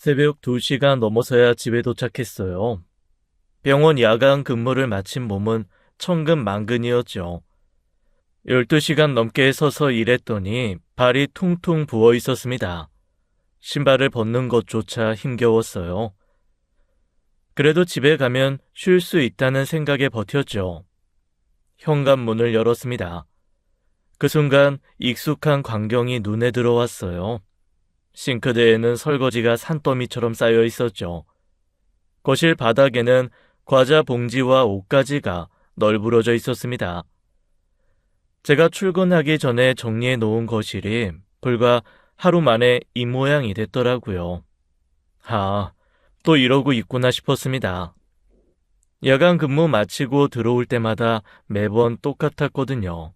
새벽 2시가 넘어서야 집에 도착했어요. 병원 야간 근무를 마친 몸은 천근만근이었죠. 12시간 넘게 서서 일했더니 발이 퉁퉁 부어 있었습니다. 신발을 벗는 것조차 힘겨웠어요. 그래도 집에 가면 쉴 수 있다는 생각에 버텼죠. 현관문을 열었습니다. 그 순간 익숙한 광경이 눈에 들어왔어요. 싱크대에는 설거지가 산더미처럼 쌓여 있었죠. 거실 바닥에는 과자 봉지와 옷가지가 널브러져 있었습니다. 제가 출근하기 전에 정리해 놓은 거실이 불과 하루 만에 이 모양이 됐더라고요. 또 이러고 있구나 싶었습니다. 야간 근무 마치고 들어올 때마다 매번 똑같았거든요.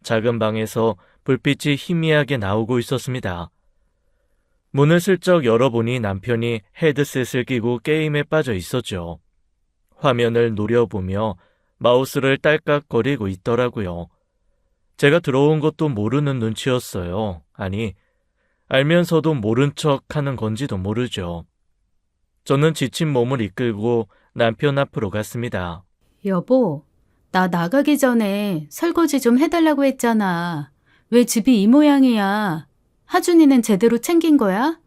작은 방에서 불빛이 희미하게 나오고 있었습니다. 문을 슬쩍 열어보니 남편이 헤드셋을 끼고 게임에 빠져 있었죠. 화면을 노려보며 마우스를 딸깍거리고 있더라고요. 제가 들어온 것도 모르는 눈치였어요. 아니, 알면서도 모른 척 하는 건지도 모르죠. 저는 지친 몸을 이끌고 남편 앞으로 갔습니다. 여보, 나 나가기 전에 설거지 좀 해달라고 했잖아. 왜 집이 이 모양이야? 하준이는 제대로 챙긴 거야?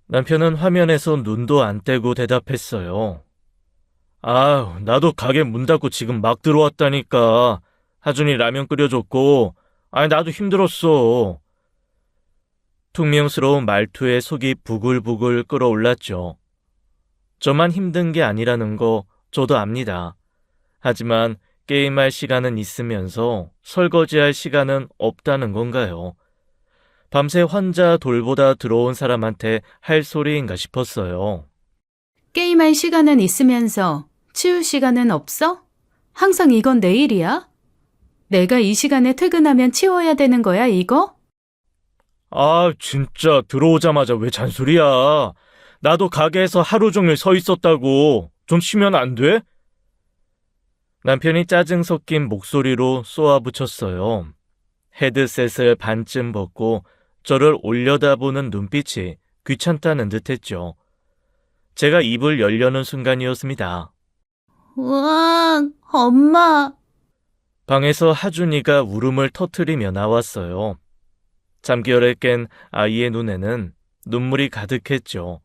남편은 화면에서 눈도 안 떼고 대답했어요. 나도 가게 문 닫고 지금 막 들어왔다니까. 하준이 라면 끓여줬고, 나도 힘들었어. 퉁명스러운 말투에 속이 부글부글 끓어올랐죠. 저만 힘든 게 아니라는 거 저도 압니다. 하지만 게임할 시간은 있으면서 설거지할 시간은 없다는 건가요? 밤새 환자 돌보다 들어온 사람한테 할 소리인가 싶었어요. 게임할 시간은 있으면서 치울 시간은 없어? 항상 이건 내 일이야? 내가 이 시간에 퇴근하면 치워야 되는 거야, 이거? 진짜 들어오자마자 왜 잔소리야. 나도 가게에서 하루 종일 서 있었다고. 좀 쉬면 안 돼? 남편이 짜증 섞인 목소리로 쏘아붙였어요. 헤드셋을 반쯤 벗고 저를 올려다보는 눈빛이 귀찮다는 듯했죠. 제가 입을 열려는 순간이었습니다. 우와, 엄마. 방에서 하준이가 울음을 터뜨리며 나왔어요. 잠결에 깬 아이의 눈에는 눈물이 가득했죠.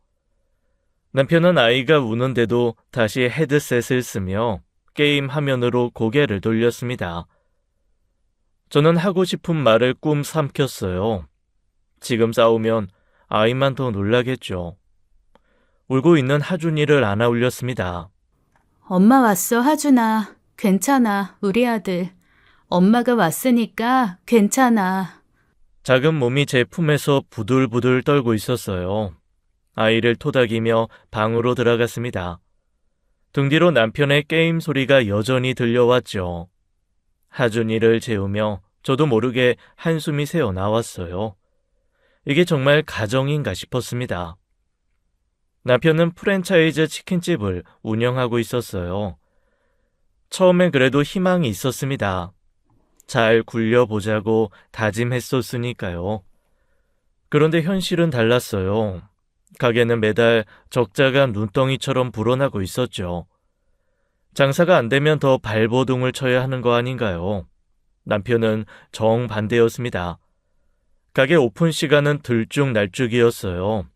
남편은 아이가 우는데도 다시 헤드셋을 쓰며 게임 화면으로 고개를 돌렸습니다. 저는 하고 싶은 말을 꿈 삼켰어요. 지금 싸우면 아이만 더 놀라겠죠. 울고 있는 하준이를 안아 올렸습니다. 엄마 왔어, 하준아. 괜찮아, 우리 아들. 엄마가 왔으니까 괜찮아. 작은 몸이 제 품에서 부들부들 떨고 있었어요. 아이를 토닥이며 방으로 들어갔습니다. 등 뒤로 남편의 게임 소리가 여전히 들려왔죠. 하준이를 재우며 저도 모르게 한숨이 새어 나왔어요. 이게 정말 가정인가 싶었습니다. 남편은 프랜차이즈 치킨집을 운영하고 있었어요. 처음엔 그래도 희망이 있었습니다. 잘 굴려보자고 다짐했었으니까요. 그런데 현실은 달랐어요. 가게는 매달 적자가 눈덩이처럼 불어나고 있었죠. 장사가 안 되면 더 발버둥을 쳐야 하는 거 아닌가요? 남편은 정반대였습니다. 가게 오픈 시간은 들쭉날쭉이었어요.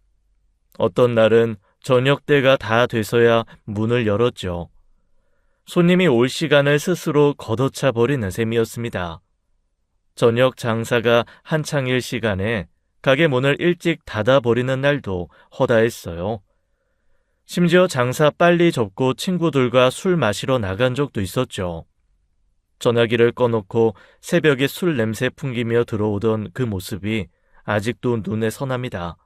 어떤 날은 저녁 때가 다 돼서야 문을 열었죠. 손님이 올 시간을 스스로 걷어차 버리는 셈이었습니다. 저녁 장사가 한창일 시간에 가게 문을 일찍 닫아버리는 날도 허다했어요. 심지어 장사 빨리 접고 친구들과 술 마시러 나간 적도 있었죠. 전화기를 꺼놓고 새벽에 술 냄새 풍기며 들어오던 그 모습이 아직도 눈에 선합니다.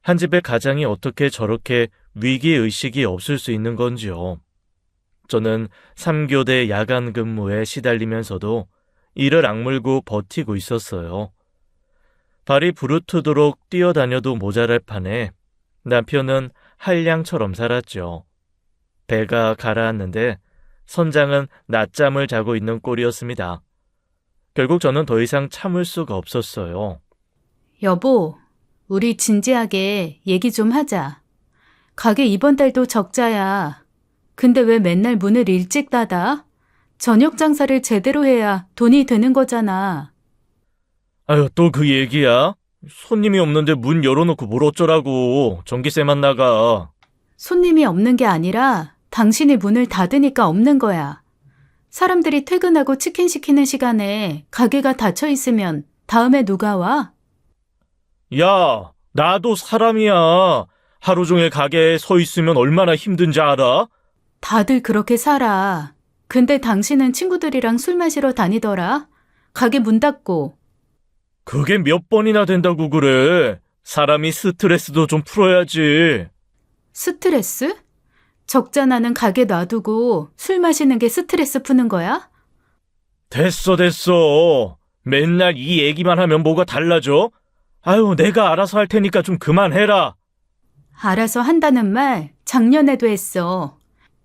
한 집의 가장이 어떻게 저렇게 위기의식이 없을 수 있는 건지요. 저는 3교대 야간 근무에 시달리면서도 이를 악물고 버티고 있었어요. 발이 부르트도록 뛰어다녀도 모자랄 판에 남편은 한량처럼 살았죠. 배가 가라앉는데 선장은 낮잠을 자고 있는 꼴이었습니다. 결국 저는 더 이상 참을 수가 없었어요. 여보, 우리 진지하게 얘기 좀 하자. 가게 이번 달도 적자야. 근데 왜 맨날 문을 일찍 닫아? 저녁 장사를 제대로 해야 돈이 되는 거잖아. 아유, 또 그 얘기야? 손님이 없는데 문 열어놓고 뭘 어쩌라고. 전기세만 나가. 손님이 없는 게 아니라 당신이 문을 닫으니까 없는 거야. 사람들이 퇴근하고 치킨 시키는 시간에 가게가 닫혀 있으면 다음에 누가 와? 야, 나도 사람이야. 하루 종일 가게에 서 있으면 얼마나 힘든지 알아? 다들 그렇게 살아. 근데 당신은 친구들이랑 술 마시러 다니더라. 가게 문 닫고. 그게 몇 번이나 된다고 그래. 사람이 스트레스도 좀 풀어야지. 스트레스? 적자 나는 가게 놔두고 술 마시는 게 스트레스 푸는 거야? 됐어. 맨날 이 얘기만 하면 뭐가 달라져? 아유, 내가 알아서 할 테니까 좀 그만해라. 알아서 한다는 말 작년에도 했어.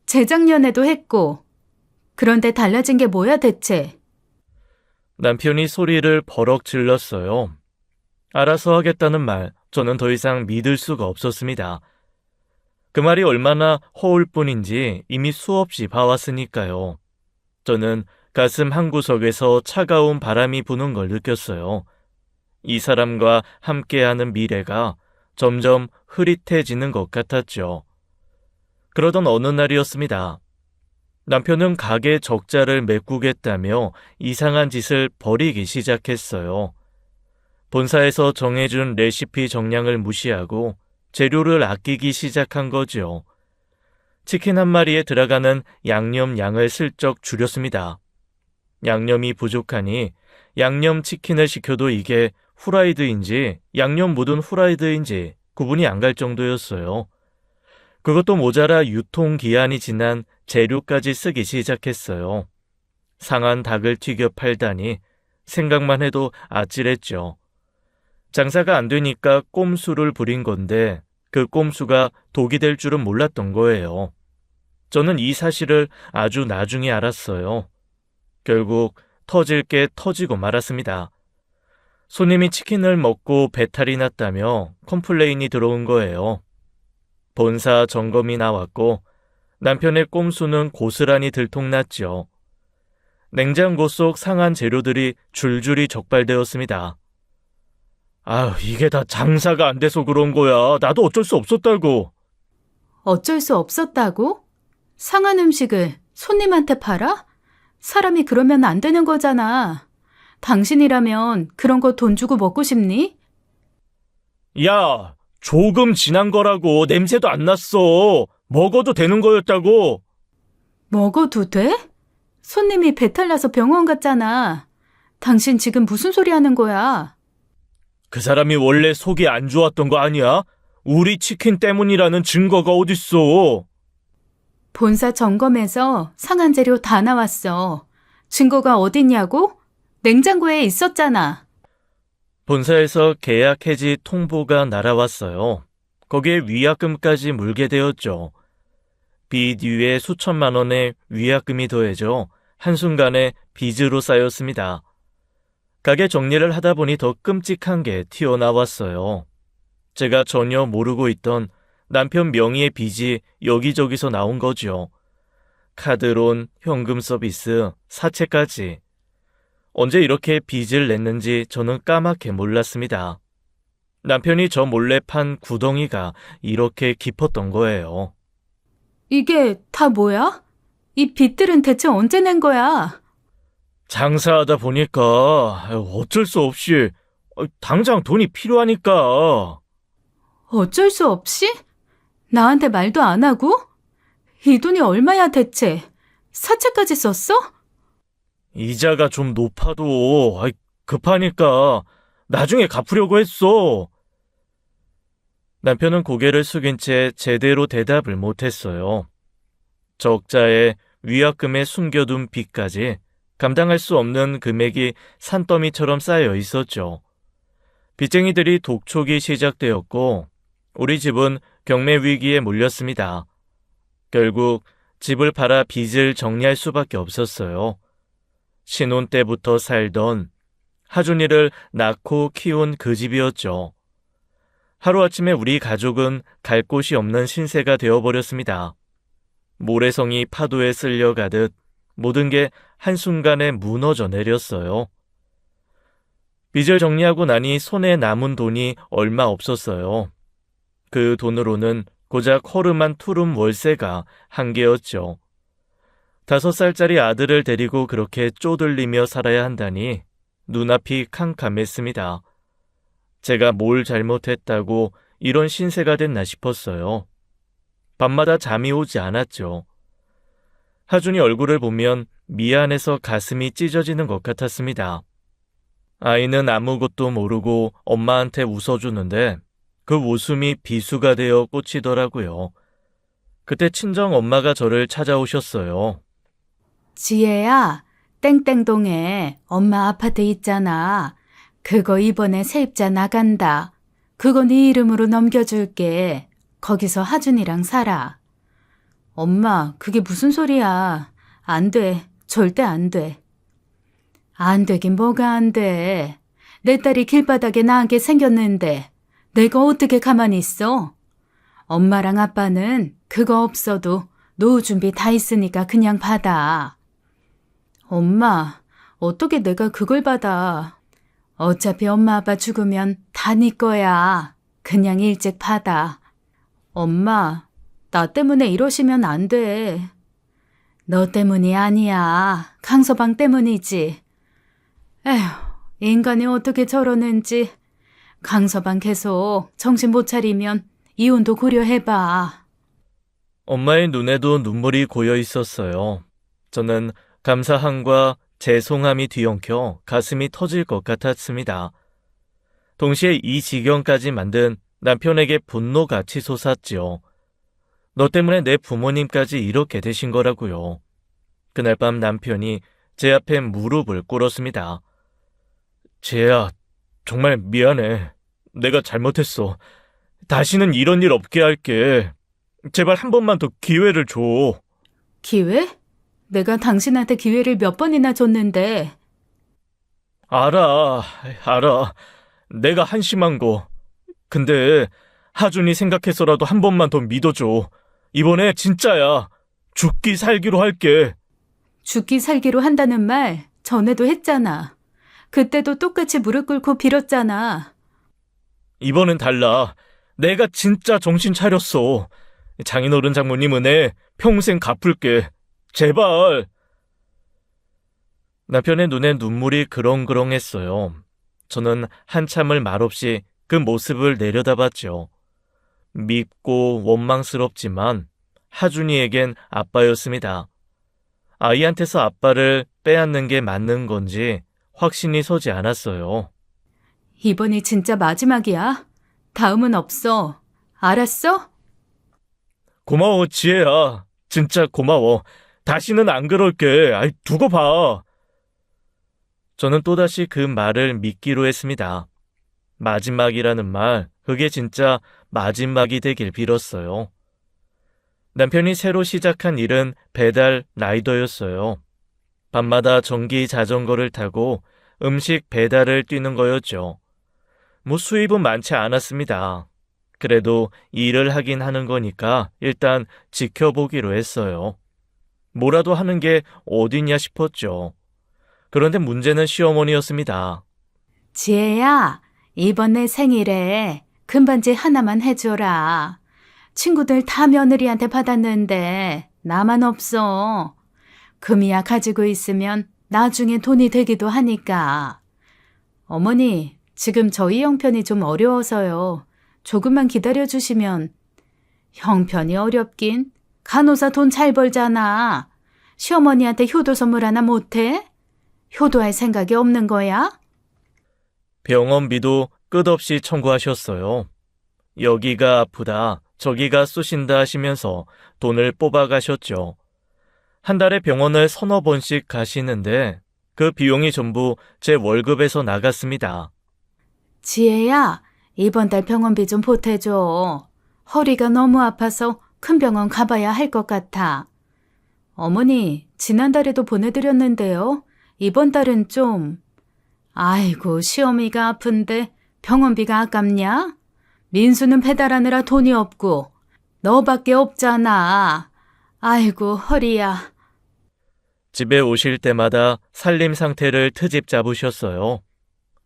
재작년에도 했고. 그런데 달라진 게 뭐야 대체? 남편이 소리를 버럭 질렀어요. 알아서 하겠다는 말, 저는 더 이상 믿을 수가 없었습니다. 그 말이 얼마나 허울 뿐인지 이미 수없이 봐왔으니까요. 저는 가슴 한구석에서 차가운 바람이 부는 걸 느꼈어요. 이 사람과 함께하는 미래가 점점 흐릿해지는 것 같았죠. 그러던 어느 날이었습니다. 남편은 가게 적자를 메꾸겠다며 이상한 짓을 벌이기 시작했어요. 본사에서 정해준 레시피 정량을 무시하고 재료를 아끼기 시작한 거죠. 치킨 한 마리에 들어가는 양념 양을 슬쩍 줄였습니다. 양념이 부족하니 양념 치킨을 시켜도 이게 후라이드인지 양념 묻은 후라이드인지 구분이 안 갈 정도였어요. 그것도 모자라 유통기한이 지난 재료까지 쓰기 시작했어요. 상한 닭을 튀겨 팔다니 생각만 해도 아찔했죠. 장사가 안 되니까 꼼수를 부린 건데 그 꼼수가 독이 될 줄은 몰랐던 거예요. 저는 이 사실을 아주 나중에 알았어요. 결국 터질 게 터지고 말았습니다. 손님이 치킨을 먹고 배탈이 났다며 컴플레인이 들어온 거예요. 본사 점검이 나왔고 남편의 꼼수는 고스란히 들통났죠. 냉장고 속 상한 재료들이 줄줄이 적발되었습니다. 아유, 이게 다 장사가 안 돼서 그런 거야. 나도 어쩔 수 없었다고. 어쩔 수 없었다고? 상한 음식을 손님한테 팔아? 사람이 그러면 안 되는 거잖아. 당신이라면 그런 거 돈 주고 먹고 싶니? 야, 조금 지난 거라고. 냄새도 안 났어. 먹어도 되는 거였다고. 먹어도 돼? 손님이 배탈 나서 병원 갔잖아. 당신 지금 무슨 소리 하는 거야? 그 사람이 원래 속이 안 좋았던 거 아니야? 우리 치킨 때문이라는 증거가 어딨어. 본사 점검에서 상한 재료 다 나왔어. 증거가 어딨냐고? 냉장고에 있었잖아. 본사에서 계약 해지 통보가 날아왔어요. 거기에 위약금까지 물게 되었죠. 빚 위에 수천만 원의 위약금이 더해져 한순간에 빚으로 쌓였습니다. 가게 정리를 하다 보니 더 끔찍한 게 튀어나왔어요. 제가 전혀 모르고 있던 남편 명의의 빚이 여기저기서 나온 거죠. 카드론, 현금 서비스, 사채까지. 언제 이렇게 빚을 냈는지 저는 까맣게 몰랐습니다. 남편이 저 몰래 판 구덩이가 이렇게 깊었던 거예요. 이게 다 뭐야? 이 빚들은 대체 언제 낸 거야? 장사하다 보니까 어쩔 수 없이 당장 돈이 필요하니까. 어쩔 수 없이? 나한테 말도 안 하고? 이 돈이 얼마야 대체? 사채까지 썼어? 이자가 좀 높아도 급하니까 나중에 갚으려고 했어. 남편은 고개를 숙인 채 제대로 대답을 못했어요. 적자에 위약금에 숨겨둔 빚까지 감당할 수 없는 금액이 산더미처럼 쌓여 있었죠. 빚쟁이들이 독촉이 시작되었고 우리 집은 경매 위기에 몰렸습니다. 결국 집을 팔아 빚을 정리할 수밖에 없었어요. 신혼 때부터 살던 하준이를 낳고 키운 그 집이었죠. 하루아침에 우리 가족은 갈 곳이 없는 신세가 되어버렸습니다. 모래성이 파도에 쓸려가듯 모든 게 한순간에 무너져 내렸어요. 빚을 정리하고 나니 손에 남은 돈이 얼마 없었어요. 그 돈으로는 고작 허름한 투룸 월세가 한계였죠. 5살짜리 아들을 데리고 그렇게 쪼들리며 살아야 한다니 눈앞이 캄캄했습니다. 제가 뭘 잘못했다고 이런 신세가 됐나 싶었어요. 밤마다 잠이 오지 않았죠. 하준이 얼굴을 보면 미안해서 가슴이 찢어지는 것 같았습니다. 아이는 아무것도 모르고 엄마한테 웃어주는데 그 웃음이 비수가 되어 꽂히더라고요. 그때 친정 엄마가 저를 찾아오셨어요. 지혜야, 땡땡동에 엄마 아파트 있잖아. 그거 이번에 세입자 나간다. 그거 네 이름으로 넘겨줄게. 거기서 하준이랑 살아. 엄마, 그게 무슨 소리야. 안 돼. 절대 안 돼. 안 되긴 뭐가 안 돼. 내 딸이 길바닥에 나게 생겼는데 내가 어떻게 가만히 있어? 엄마랑 아빠는 그거 없어도 노후 준비 다 있으니까 그냥 받아. 엄마, 어떻게 내가 그걸 받아? 어차피 엄마 아빠 죽으면 다 네 거야. 그냥 일찍 받아. 엄마, 나 때문에 이러시면 안 돼. 너 때문이 아니야. 강서방 때문이지. 에휴, 인간이 어떻게 저러는지. 강서방 계속 정신 못 차리면 이혼도 고려해봐. 엄마의 눈에도 눈물이 고여 있었어요. 저는 감사함과 죄송함이 뒤엉켜 가슴이 터질 것 같았습니다. 동시에 이 지경까지 만든 남편에게 분노가 치솟았지요. 너 때문에 내 부모님까지 이렇게 되신 거라고요. 그날 밤 남편이 제 앞에 무릎을 꿇었습니다. 지혜야, 정말 미안해. 내가 잘못했어. 다시는 이런 일 없게 할게. 제발 한 번만 더 기회를 줘. 기회? 내가 당신한테 기회를 몇 번이나 줬는데. 알아. 내가 한심한 거. 근데 하준이 생각해서라도 한 번만 더 믿어줘. 이번에 진짜야. 죽기 살기로 할게. 죽기 살기로 한다는 말 전에도 했잖아. 그때도 똑같이 무릎 꿇고 빌었잖아. 이번엔 달라. 내가 진짜 정신 차렸어. 장인어른 장모님 은혜 평생 갚을게. 제발. 남편의 눈에 눈물이 그렁그렁했어요. 저는 한참을 말없이 그 모습을 내려다봤죠. 밉고 원망스럽지만 하준이에겐 아빠였습니다. 아이한테서 아빠를 빼앗는 게 맞는 건지 확신이 서지 않았어요. 이번이 진짜 마지막이야. 다음은 없어. 알았어? 고마워, 지혜야. 진짜 고마워. 다시는 안 그럴게. 두고 봐. 저는 또다시 그 말을 믿기로 했습니다. 마지막이라는 말, 그게 진짜 마지막이 되길 빌었어요. 남편이 새로 시작한 일은 배달 라이더였어요. 밤마다 전기 자전거를 타고 음식 배달을 뛰는 거였죠. 수입은 많지 않았습니다. 그래도 일을 하긴 하는 거니까 일단 지켜보기로 했어요. 뭐라도 하는 게 어디냐 싶었죠. 그런데 문제는 시어머니였습니다. 지혜야, 이번 내 생일에 금반지 하나만 해줘라. 친구들 다 며느리한테 받았는데 나만 없어. 금이야 가지고 있으면 나중에 돈이 되기도 하니까. 어머니, 지금 저희 형편이 좀 어려워서요. 조금만 기다려주시면. 형편이 어렵긴? 간호사 돈 잘 벌잖아. 시어머니한테 효도 선물 하나 못해? 효도할 생각이 없는 거야? 병원비도 끝없이 청구하셨어요. 여기가 아프다, 저기가 쑤신다 하시면서 돈을 뽑아가셨죠. 한 달에 병원을 서너 번씩 가시는데 그 비용이 전부 제 월급에서 나갔습니다. 지혜야, 이번 달 병원비 좀 보태줘. 허리가 너무 아파서 큰 병원 가봐야 할 것 같아. 어머니, 지난달에도 보내드렸는데요. 이번 달은 좀... 아이고, 시어미가 아픈데 병원비가 아깝냐? 민수는 배달하느라 돈이 없고 너밖에 없잖아. 아이고, 허리야. 집에 오실 때마다 살림 상태를 트집 잡으셨어요.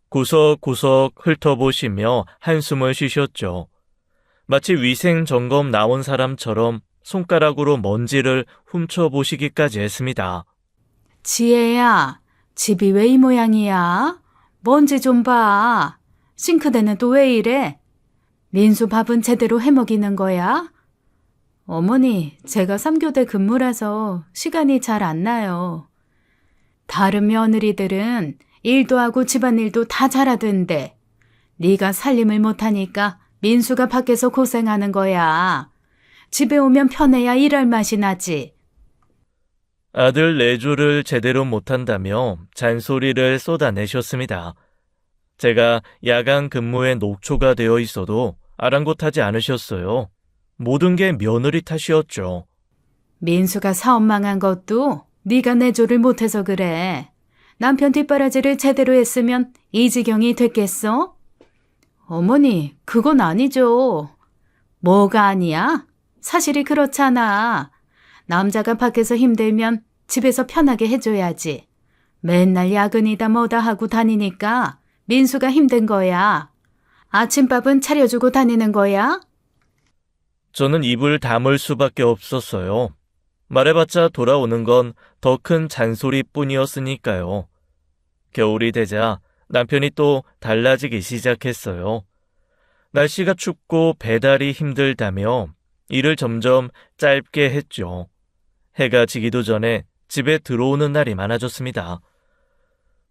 구석구석 훑어보시며 한숨을 쉬셨죠. 마치 위생 점검 나온 사람처럼 손가락으로 먼지를 훔쳐보시기까지 했습니다. 지혜야, 집이 왜 이 모양이야? 먼지 좀 봐. 싱크대는 또 왜 이래? 민수 밥은 제대로 해먹이는 거야? 어머니, 제가 3교대 근무라서 시간이 잘 안 나요. 다른 며느리들은 일도 하고 집안일도 다 잘하던데 네가 살림을 못하니까 민수가 밖에서 고생하는 거야. 집에 오면 편해야 일할 맛이 나지. 아들 내조를 제대로 못한다며 잔소리를 쏟아내셨습니다. 제가 야간 근무에 녹초가 되어 있어도 아랑곳하지 않으셨어요. 모든 게 며느리 탓이었죠. 민수가 사업 망한 것도 네가 내조를 못해서 그래. 남편 뒷바라지를 제대로 했으면 이 지경이 됐겠어? 어머니, 그건 아니죠. 뭐가 아니야? 사실이 그렇잖아. 남자가 밖에서 힘들면 집에서 편하게 해줘야지. 맨날 야근이다 뭐다 하고 다니니까 민수가 힘든 거야. 아침밥은 차려주고 다니는 거야? 저는 입을 다물 수밖에 없었어요. 말해봤자 돌아오는 건 더 큰 잔소리뿐이었으니까요. 겨울이 되자 남편이 또 달라지기 시작했어요. 날씨가 춥고 배달이 힘들다며 일을 점점 짧게 했죠. 해가 지기도 전에 집에 들어오는 날이 많아졌습니다.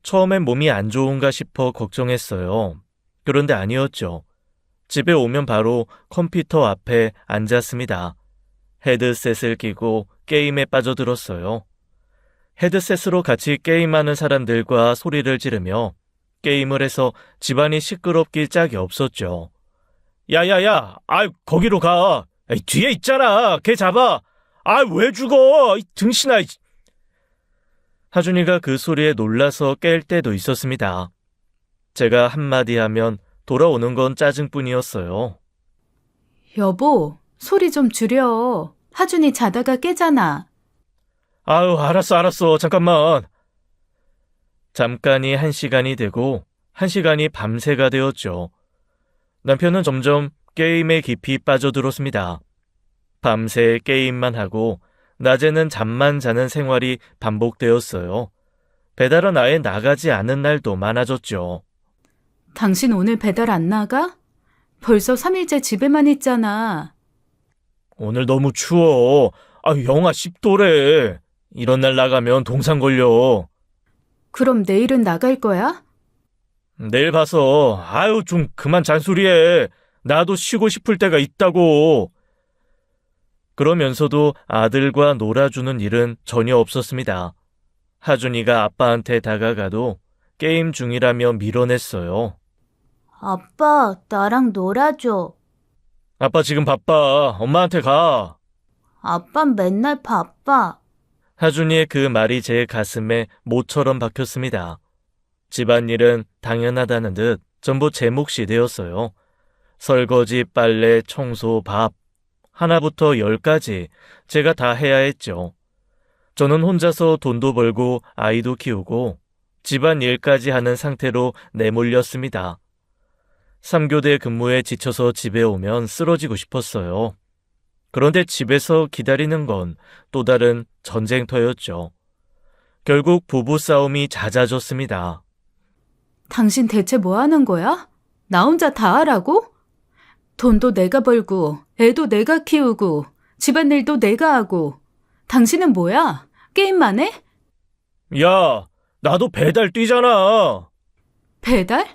처음엔 몸이 안 좋은가 싶어 걱정했어요. 그런데 아니었죠. 집에 오면 바로 컴퓨터 앞에 앉았습니다. 헤드셋을 끼고 게임에 빠져들었어요. 헤드셋으로 같이 게임하는 사람들과 소리를 지르며 게임을 해서 집안이 시끄럽길 짝이 없었죠. 야야야, 거기로 가. 뒤에 있잖아. 걔 잡아. 왜 죽어? 등신아. 하준이가 그 소리에 놀라서 깰 때도 있었습니다. 제가 한마디 하면 돌아오는 건 짜증뿐이었어요. 여보, 소리 좀 줄여. 하준이 자다가 깨잖아. 알았어. 잠깐만. 잠깐이 1시간이 되고 1시간이 밤새가 되었죠. 남편은 점점 게임에 깊이 빠져들었습니다. 밤새 게임만 하고 낮에는 잠만 자는 생활이 반복되었어요. 배달은 아예 나가지 않은 날도 많아졌죠. 당신 오늘 배달 안 나가? 벌써 3일째 집에만 있잖아. 오늘 너무 추워. 영하 10도래. 이런 날 나가면 동상 걸려. 그럼 내일은 나갈 거야? 내일 봐서. 좀 그만 잔소리해. 나도 쉬고 싶을 때가 있다고. 그러면서도 아들과 놀아주는 일은 전혀 없었습니다. 하준이가 아빠한테 다가가도 게임 중이라며 밀어냈어요. 아빠, 나랑 놀아줘. 아빠 지금 바빠. 엄마한테 가. 아빤 맨날 바빠. 하준이의 그 말이 제 가슴에 모처럼 박혔습니다. 집안일은 당연하다는 듯 전부 제 몫이 되었어요. 설거지, 빨래, 청소, 밥. 하나부터 10까지 제가 다 해야 했죠. 저는 혼자서 돈도 벌고 아이도 키우고 집안일까지 하는 상태로 내몰렸습니다. 3교대 근무에 지쳐서 집에 오면 쓰러지고 싶었어요. 그런데 집에서 기다리는 건 또 다른 전쟁터였죠. 결국 부부싸움이 잦아졌습니다. 당신 대체 뭐 하는 거야? 나 혼자 다 하라고? 돈도 내가 벌고, 애도 내가 키우고, 집안일도 내가 하고. 당신은 뭐야? 게임만 해? 야, 나도 배달 뛰잖아. 배달?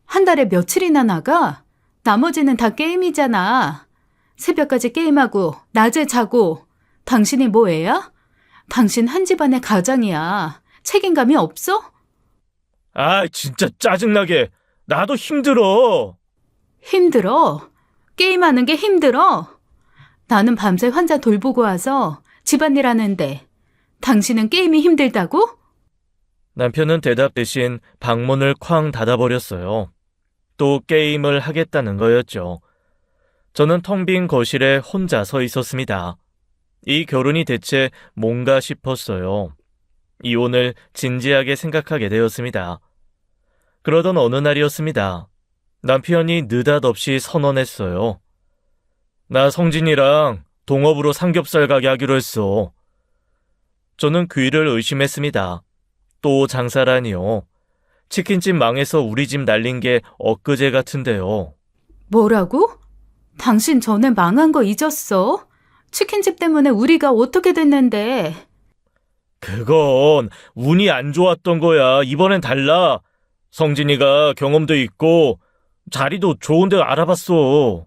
한 달에 며칠이나 나가? 나머지는 다 게임이잖아. 새벽까지 게임하고, 낮에 자고. 당신이 뭐 애야? 당신 한 집안의 가장이야. 책임감이 없어? 진짜 짜증나게. 나도 힘들어. 힘들어. 게임하는 게 힘들어. 나는 밤새 환자 돌보고 와서 집안일 하는데 당신은 게임이 힘들다고? 남편은 대답 대신 방문을 쾅 닫아버렸어요. 또 게임을 하겠다는 거였죠. 저는 텅 빈 거실에 혼자 서 있었습니다. 이 결혼이 대체 뭔가 싶었어요. 이혼을 진지하게 생각하게 되었습니다. 그러던 어느 날이었습니다. 남편이 느닷없이 선언했어요. 나 성진이랑 동업으로 삼겹살 가게 하기로 했어. 저는 귀를 의심했습니다. 또 장사라니요. 치킨집 망해서 우리 집 날린 게 엊그제 같은데요. 뭐라고? 당신 전에 망한 거 잊었어? 치킨집 때문에 우리가 어떻게 됐는데. 그건 운이 안 좋았던 거야. 이번엔 달라. 성진이가 경험도 있고 자리도 좋은 데 알아봤어.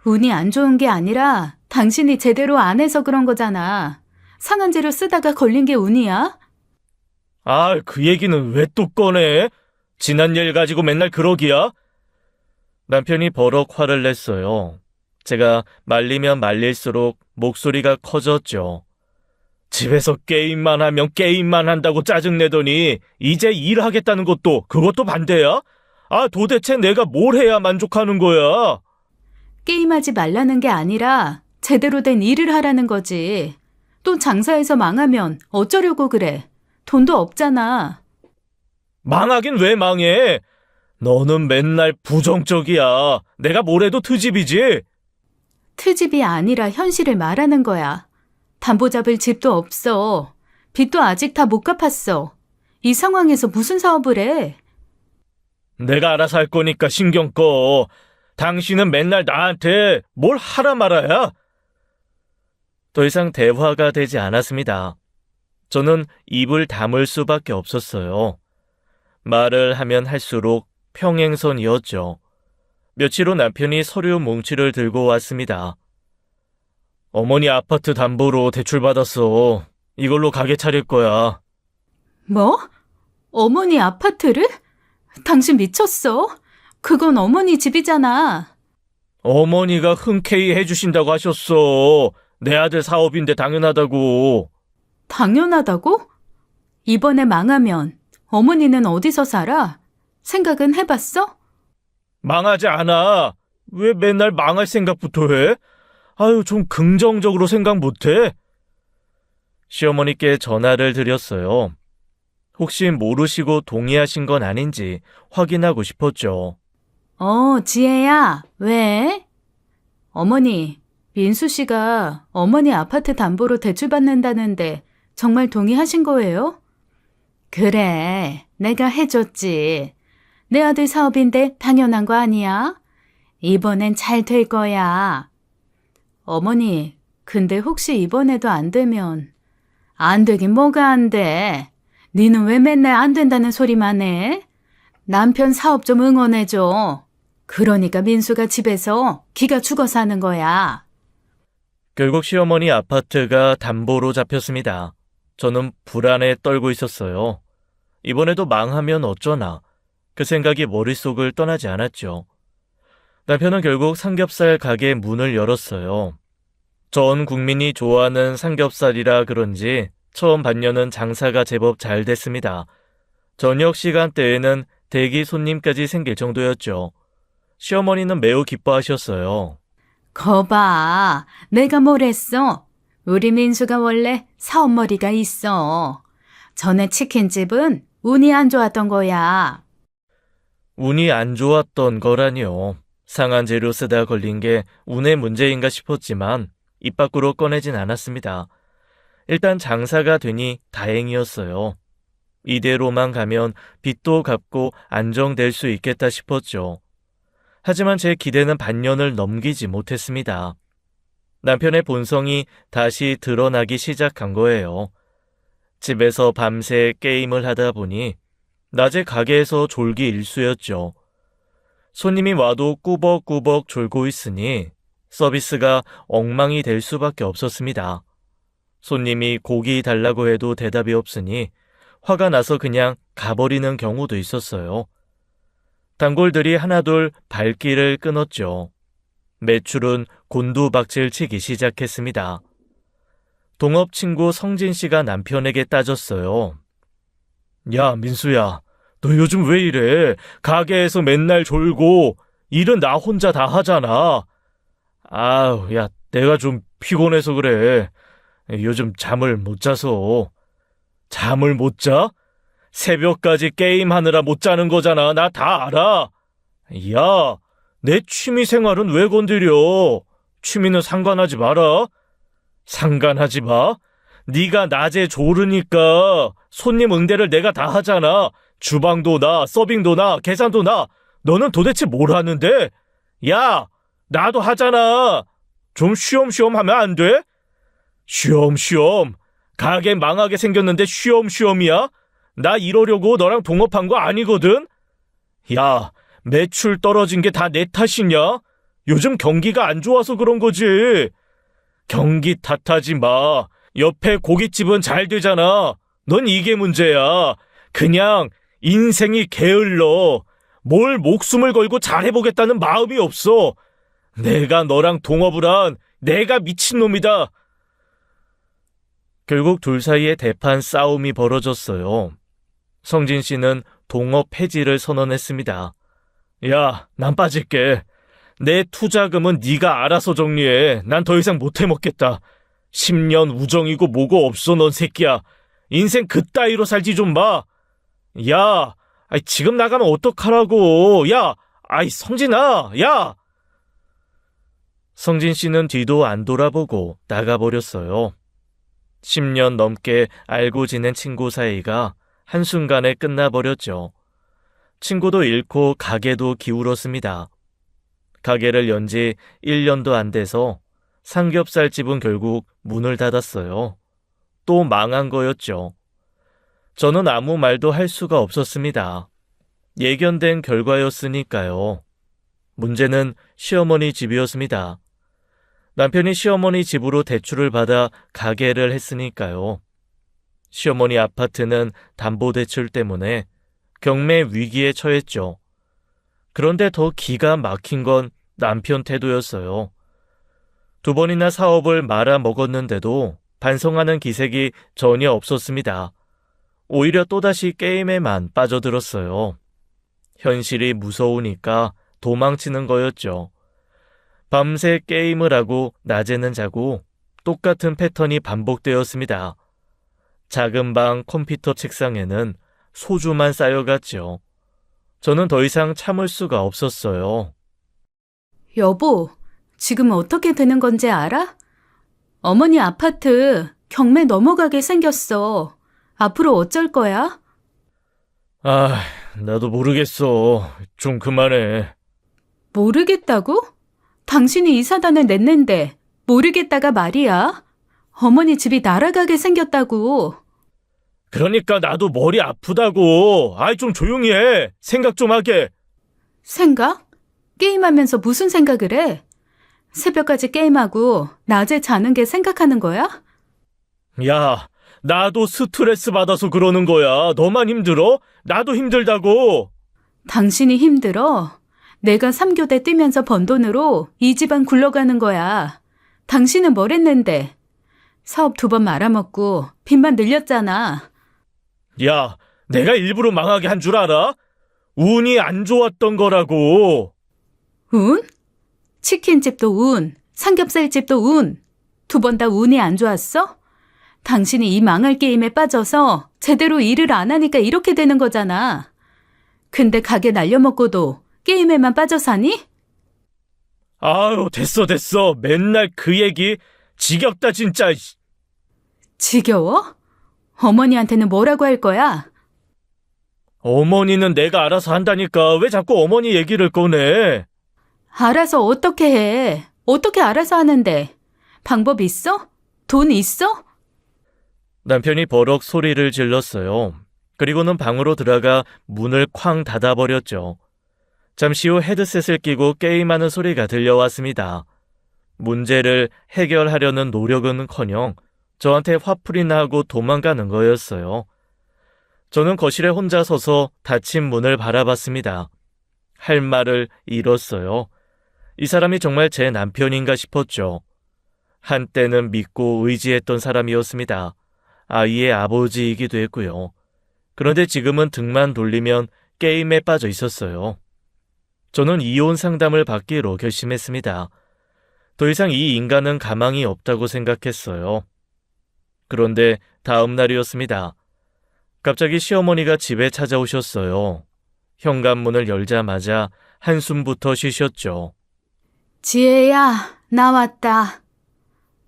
운이 안 좋은 게 아니라 당신이 제대로 안 해서 그런 거잖아. 상한 재료 쓰다가 걸린 게 운이야? 아, 그 얘기는 왜 또 꺼내? 지난 일 가지고 맨날 그러기야? 남편이 버럭 화를 냈어요. 제가 말리면 말릴수록 목소리가 커졌죠. 집에서 게임만 하면 게임만 한다고 짜증내더니 이제 일하겠다는 그것도 반대야? 아, 도대체 내가 뭘 해야 만족하는 거야? 게임하지 말라는 게 아니라 제대로 된 일을 하라는 거지. 또 장사해서 망하면 어쩌려고 그래. 돈도 없잖아. 망하긴 왜 망해? 너는 맨날 부정적이야. 내가 뭘 해도 트집이지? 트집이 아니라 현실을 말하는 거야. 담보 잡을 집도 없어. 빚도 아직 다 못 갚았어. 이 상황에서 무슨 사업을 해? 내가 알아서 할 거니까 신경 꺼. 당신은 맨날 나한테 뭘 하라 말아야? 더 이상 대화가 되지 않았습니다. 저는 입을 다물 수밖에 없었어요. 말을 하면 할수록 평행선이었죠. 며칠 후 남편이 서류 뭉치를 들고 왔습니다. 어머니 아파트 담보로 대출받았어. 이걸로 가게 차릴 거야. 뭐? 어머니 아파트를? 당신 미쳤어? 그건 어머니 집이잖아. 어머니가 흔쾌히 해주신다고 하셨어. 내 아들 사업인데 당연하다고. 당연하다고? 이번에 망하면 어머니는 어디서 살아? 생각은 해봤어? 망하지 않아. 왜 맨날 망할 생각부터 해? 아유, 좀 긍정적으로 생각 못해? 시어머니께 전화를 드렸어요. 혹시 모르시고 동의하신 건 아닌지 확인하고 싶었죠. 지혜야, 왜? 어머니, 민수 씨가 어머니 아파트 담보로 대출받는다는데 정말 동의하신 거예요? 그래, 내가 해줬지. 내 아들 사업인데 당연한 거 아니야? 이번엔 잘 될 거야. 어머니, 근데 혹시 이번에도 안 되면 안 되긴 뭐가 안 돼. 니는 왜 맨날 안 된다는 소리만 해? 남편 사업 좀 응원해줘. 그러니까 민수가 집에서 기가 죽어 사는 거야. 결국 시어머니 아파트가 담보로 잡혔습니다. 저는 불안에 떨고 있었어요. 이번에도 망하면 어쩌나. 그 생각이 머릿속을 떠나지 않았죠. 남편은 결국 삼겹살 가게 문을 열었어요. 전 국민이 좋아하는 삼겹살이라 그런지 처음 반년은 장사가 제법 잘 됐습니다. 저녁 시간대에는 대기 손님까지 생길 정도였죠. 시어머니는 매우 기뻐하셨어요. 거봐, 내가 뭘 했어? 우리 민수가 원래 사업머리가 있어. 전에 치킨집은 운이 안 좋았던 거야. 운이 안 좋았던 거라니요. 상한 재료 쓰다 걸린 게 운의 문제인가 싶었지만 입 밖으로 꺼내진 않았습니다. 일단 장사가 되니 다행이었어요. 이대로만 가면 빚도 갚고 안정될 수 있겠다 싶었죠. 하지만 제 기대는 반년을 넘기지 못했습니다. 남편의 본성이 다시 드러나기 시작한 거예요. 집에서 밤새 게임을 하다 보니 낮에 가게에서 졸기 일쑤였죠. 손님이 와도 꾸벅꾸벅 졸고 있으니 서비스가 엉망이 될 수밖에 없었습니다. 손님이 고기 달라고 해도 대답이 없으니 화가 나서 그냥 가버리는 경우도 있었어요. 단골들이 하나둘 발길을 끊었죠. 매출은 곤두박질 치기 시작했습니다. 동업 친구 성진 씨가 남편에게 따졌어요. 야, 민수야, 너 요즘 왜 이래? 가게에서 맨날 졸고 일은 나 혼자 다 하잖아. 아우, 야, 내가 좀 피곤해서 그래. 요즘 잠을 못 자서. 잠을 못 자? 새벽까지 게임하느라 못 자는 거잖아. 나 다 알아. 야, 내 취미 생활은 왜 건드려? 취미는 상관하지 마라. 상관하지 마. 네가 낮에 조르니까 손님 응대를 내가 다 하잖아. 주방도 나, 서빙도 나, 계산도 나. 너는 도대체 뭘 하는데? 야, 나도 하잖아. 좀 쉬엄쉬엄 하면 안 돼? 쉬엄쉬엄. 가게 망하게 생겼는데 쉬엄쉬엄이야? 나 이러려고 너랑 동업한 거 아니거든? 야, 매출 떨어진 게 다 내 탓이냐? 요즘 경기가 안 좋아서 그런 거지. 경기 탓하지 마. 옆에 고깃집은 잘 되잖아. 넌 이게 문제야. 그냥 인생이 게을러. 뭘 목숨을 걸고 잘해보겠다는 마음이 없어. 내가 너랑 동업을 한 내가 미친놈이다. 결국 둘 사이에 대판 싸움이 벌어졌어요. 성진 씨는 동업 폐지를 선언했습니다. 야, 난 빠질게. 내 투자금은 네가 알아서 정리해. 난 더 이상 못 해먹겠다. 10년 우정이고 뭐고 없어, 넌 새끼야. 인생 그따위로 살지 좀 마. 야, 지금 나가면 어떡하라고. 야, 성진아, 야. 성진 씨는 뒤도 안 돌아보고 나가버렸어요. 10년 넘게 알고 지낸 친구 사이가 한순간에 끝나버렸죠. 친구도 잃고 가게도 기울었습니다. 가게를 연 지 1년도 안 돼서 삼겹살집은 결국 문을 닫았어요. 또 망한 거였죠. 저는 아무 말도 할 수가 없었습니다. 예견된 결과였으니까요. 문제는 시어머니 집이었습니다. 남편이 시어머니 집으로 대출을 받아 가게를 했으니까요. 시어머니 아파트는 담보대출 때문에 경매 위기에 처했죠. 그런데 더 기가 막힌 건 남편 태도였어요. 2번이나 사업을 말아먹었는데도 반성하는 기색이 전혀 없었습니다. 오히려 또다시 게임에만 빠져들었어요. 현실이 무서우니까 도망치는 거였죠. 밤새 게임을 하고 낮에는 자고 똑같은 패턴이 반복되었습니다. 작은 방 컴퓨터 책상에는 소주만 쌓여갔죠. 저는 더 이상 참을 수가 없었어요. 여보, 지금 어떻게 되는 건지 알아? 어머니 아파트 경매 넘어가게 생겼어. 앞으로 어쩔 거야? 나도 모르겠어. 좀 그만해. 모르겠다고? 당신이 이사단을 냈는데 모르겠다가 말이야. 어머니 집이 날아가게 생겼다고. 그러니까 나도 머리 아프다고. 좀 조용히 해. 생각 좀 하게. 생각? 게임하면서 무슨 생각을 해? 새벽까지 게임하고 낮에 자는 게 생각하는 거야? 야, 나도 스트레스 받아서 그러는 거야. 너만 힘들어? 나도 힘들다고. 당신이 힘들어? 내가 3교대 뛰면서 번 돈으로 이 집안 굴러가는 거야. 당신은 뭘 했는데? 사업 2번 말아먹고 빚만 늘렸잖아. 야, 내가 일부러 망하게 한 줄 알아? 운이 안 좋았던 거라고. 운? 치킨집도 운, 삼겹살집도 운. 2번 다 운이 안 좋았어? 당신이 이 망할 게임에 빠져서 제대로 일을 안 하니까 이렇게 되는 거잖아. 근데 가게 날려먹고도 게임에만 빠져 사니? 됐어. 맨날 그 얘기 지겹다 진짜. 지겨워? 어머니한테는 뭐라고 할 거야? 어머니는 내가 알아서 한다니까 왜 자꾸 어머니 얘기를 꺼내? 알아서 어떻게 해? 어떻게 알아서 하는데? 방법 있어? 돈 있어? 남편이 버럭 소리를 질렀어요. 그리고는 방으로 들어가 문을 쾅 닫아버렸죠. 잠시 후 헤드셋을 끼고 게임하는 소리가 들려왔습니다. 문제를 해결하려는 노력은커녕 저한테 화풀이나 하고 도망가는 거였어요. 저는 거실에 혼자 서서 닫힌 문을 바라봤습니다. 할 말을 잃었어요. 이 사람이 정말 제 남편인가 싶었죠. 한때는 믿고 의지했던 사람이었습니다. 아이의 아버지이기도 했고요. 그런데 지금은 등만 돌리면 게임에 빠져 있었어요. 저는 이혼 상담을 받기로 결심했습니다. 더 이상 이 인간은 가망이 없다고 생각했어요. 그런데 다음 날이었습니다. 갑자기 시어머니가 집에 찾아오셨어요. 현관문을 열자마자 한숨부터 쉬셨죠. 지혜야, 나 왔다.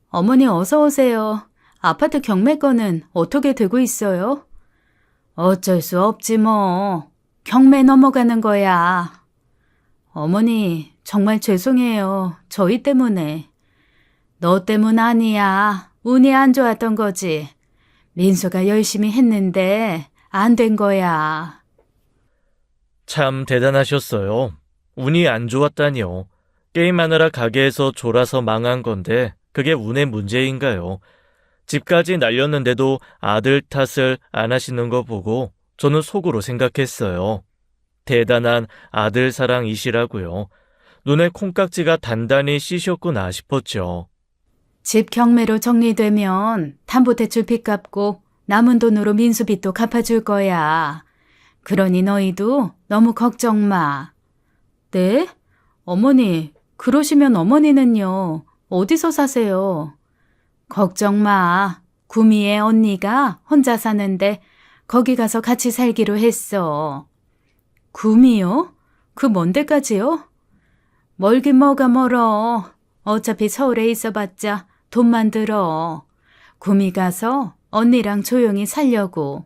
어머니 어서 오세요. 아파트 경매건은 어떻게 되고 있어요? 어쩔 수 없지 뭐. 경매 넘어가는 거야. 어머니, 정말 죄송해요. 저희 때문에. 너 때문 아니야. 운이 안 좋았던 거지. 민수가 열심히 했는데 안 된 거야. 참 대단하셨어요. 운이 안 좋았다니요. 게임하느라 가게에서 졸아서 망한 건데 그게 운의 문제인가요? 집까지 날렸는데도 아들 탓을 안 하시는 거 보고 저는 속으로 생각했어요. 대단한 아들 사랑이시라고요. 눈에 콩깍지가 단단히 씌셨구나 싶었죠. 집 경매로 정리되면 담보대출 빚 갚고 남은 돈으로 민수빚도 갚아줄 거야. 그러니 너희도 너무 걱정 마. 네? 어머니, 그러시면 어머니는요, 어디서 사세요? 걱정 마. 구미의 언니가 혼자 사는데 거기 가서 같이 살기로 했어. 구미요? 그 먼 데까지요? 멀긴 뭐가 멀어. 어차피 서울에 있어봤자 돈만 들어. 구미 가서 언니랑 조용히 살려고.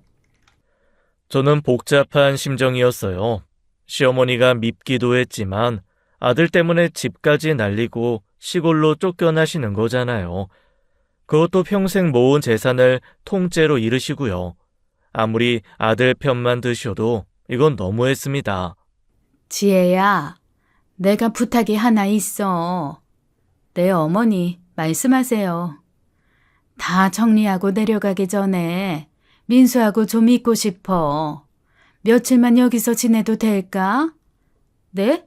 저는 복잡한 심정이었어요. 시어머니가 밉기도 했지만 아들 때문에 집까지 날리고 시골로 쫓겨나시는 거잖아요. 그것도 평생 모은 재산을 통째로 잃으시고요. 아무리 아들 편만 드셔도 이건 너무했습니다. 지혜야, 내가 부탁이 하나 있어. 네 어머니, 말씀하세요. 다 정리하고 내려가기 전에 민수하고 좀 있고 싶어. 며칠만 여기서 지내도 될까? 네?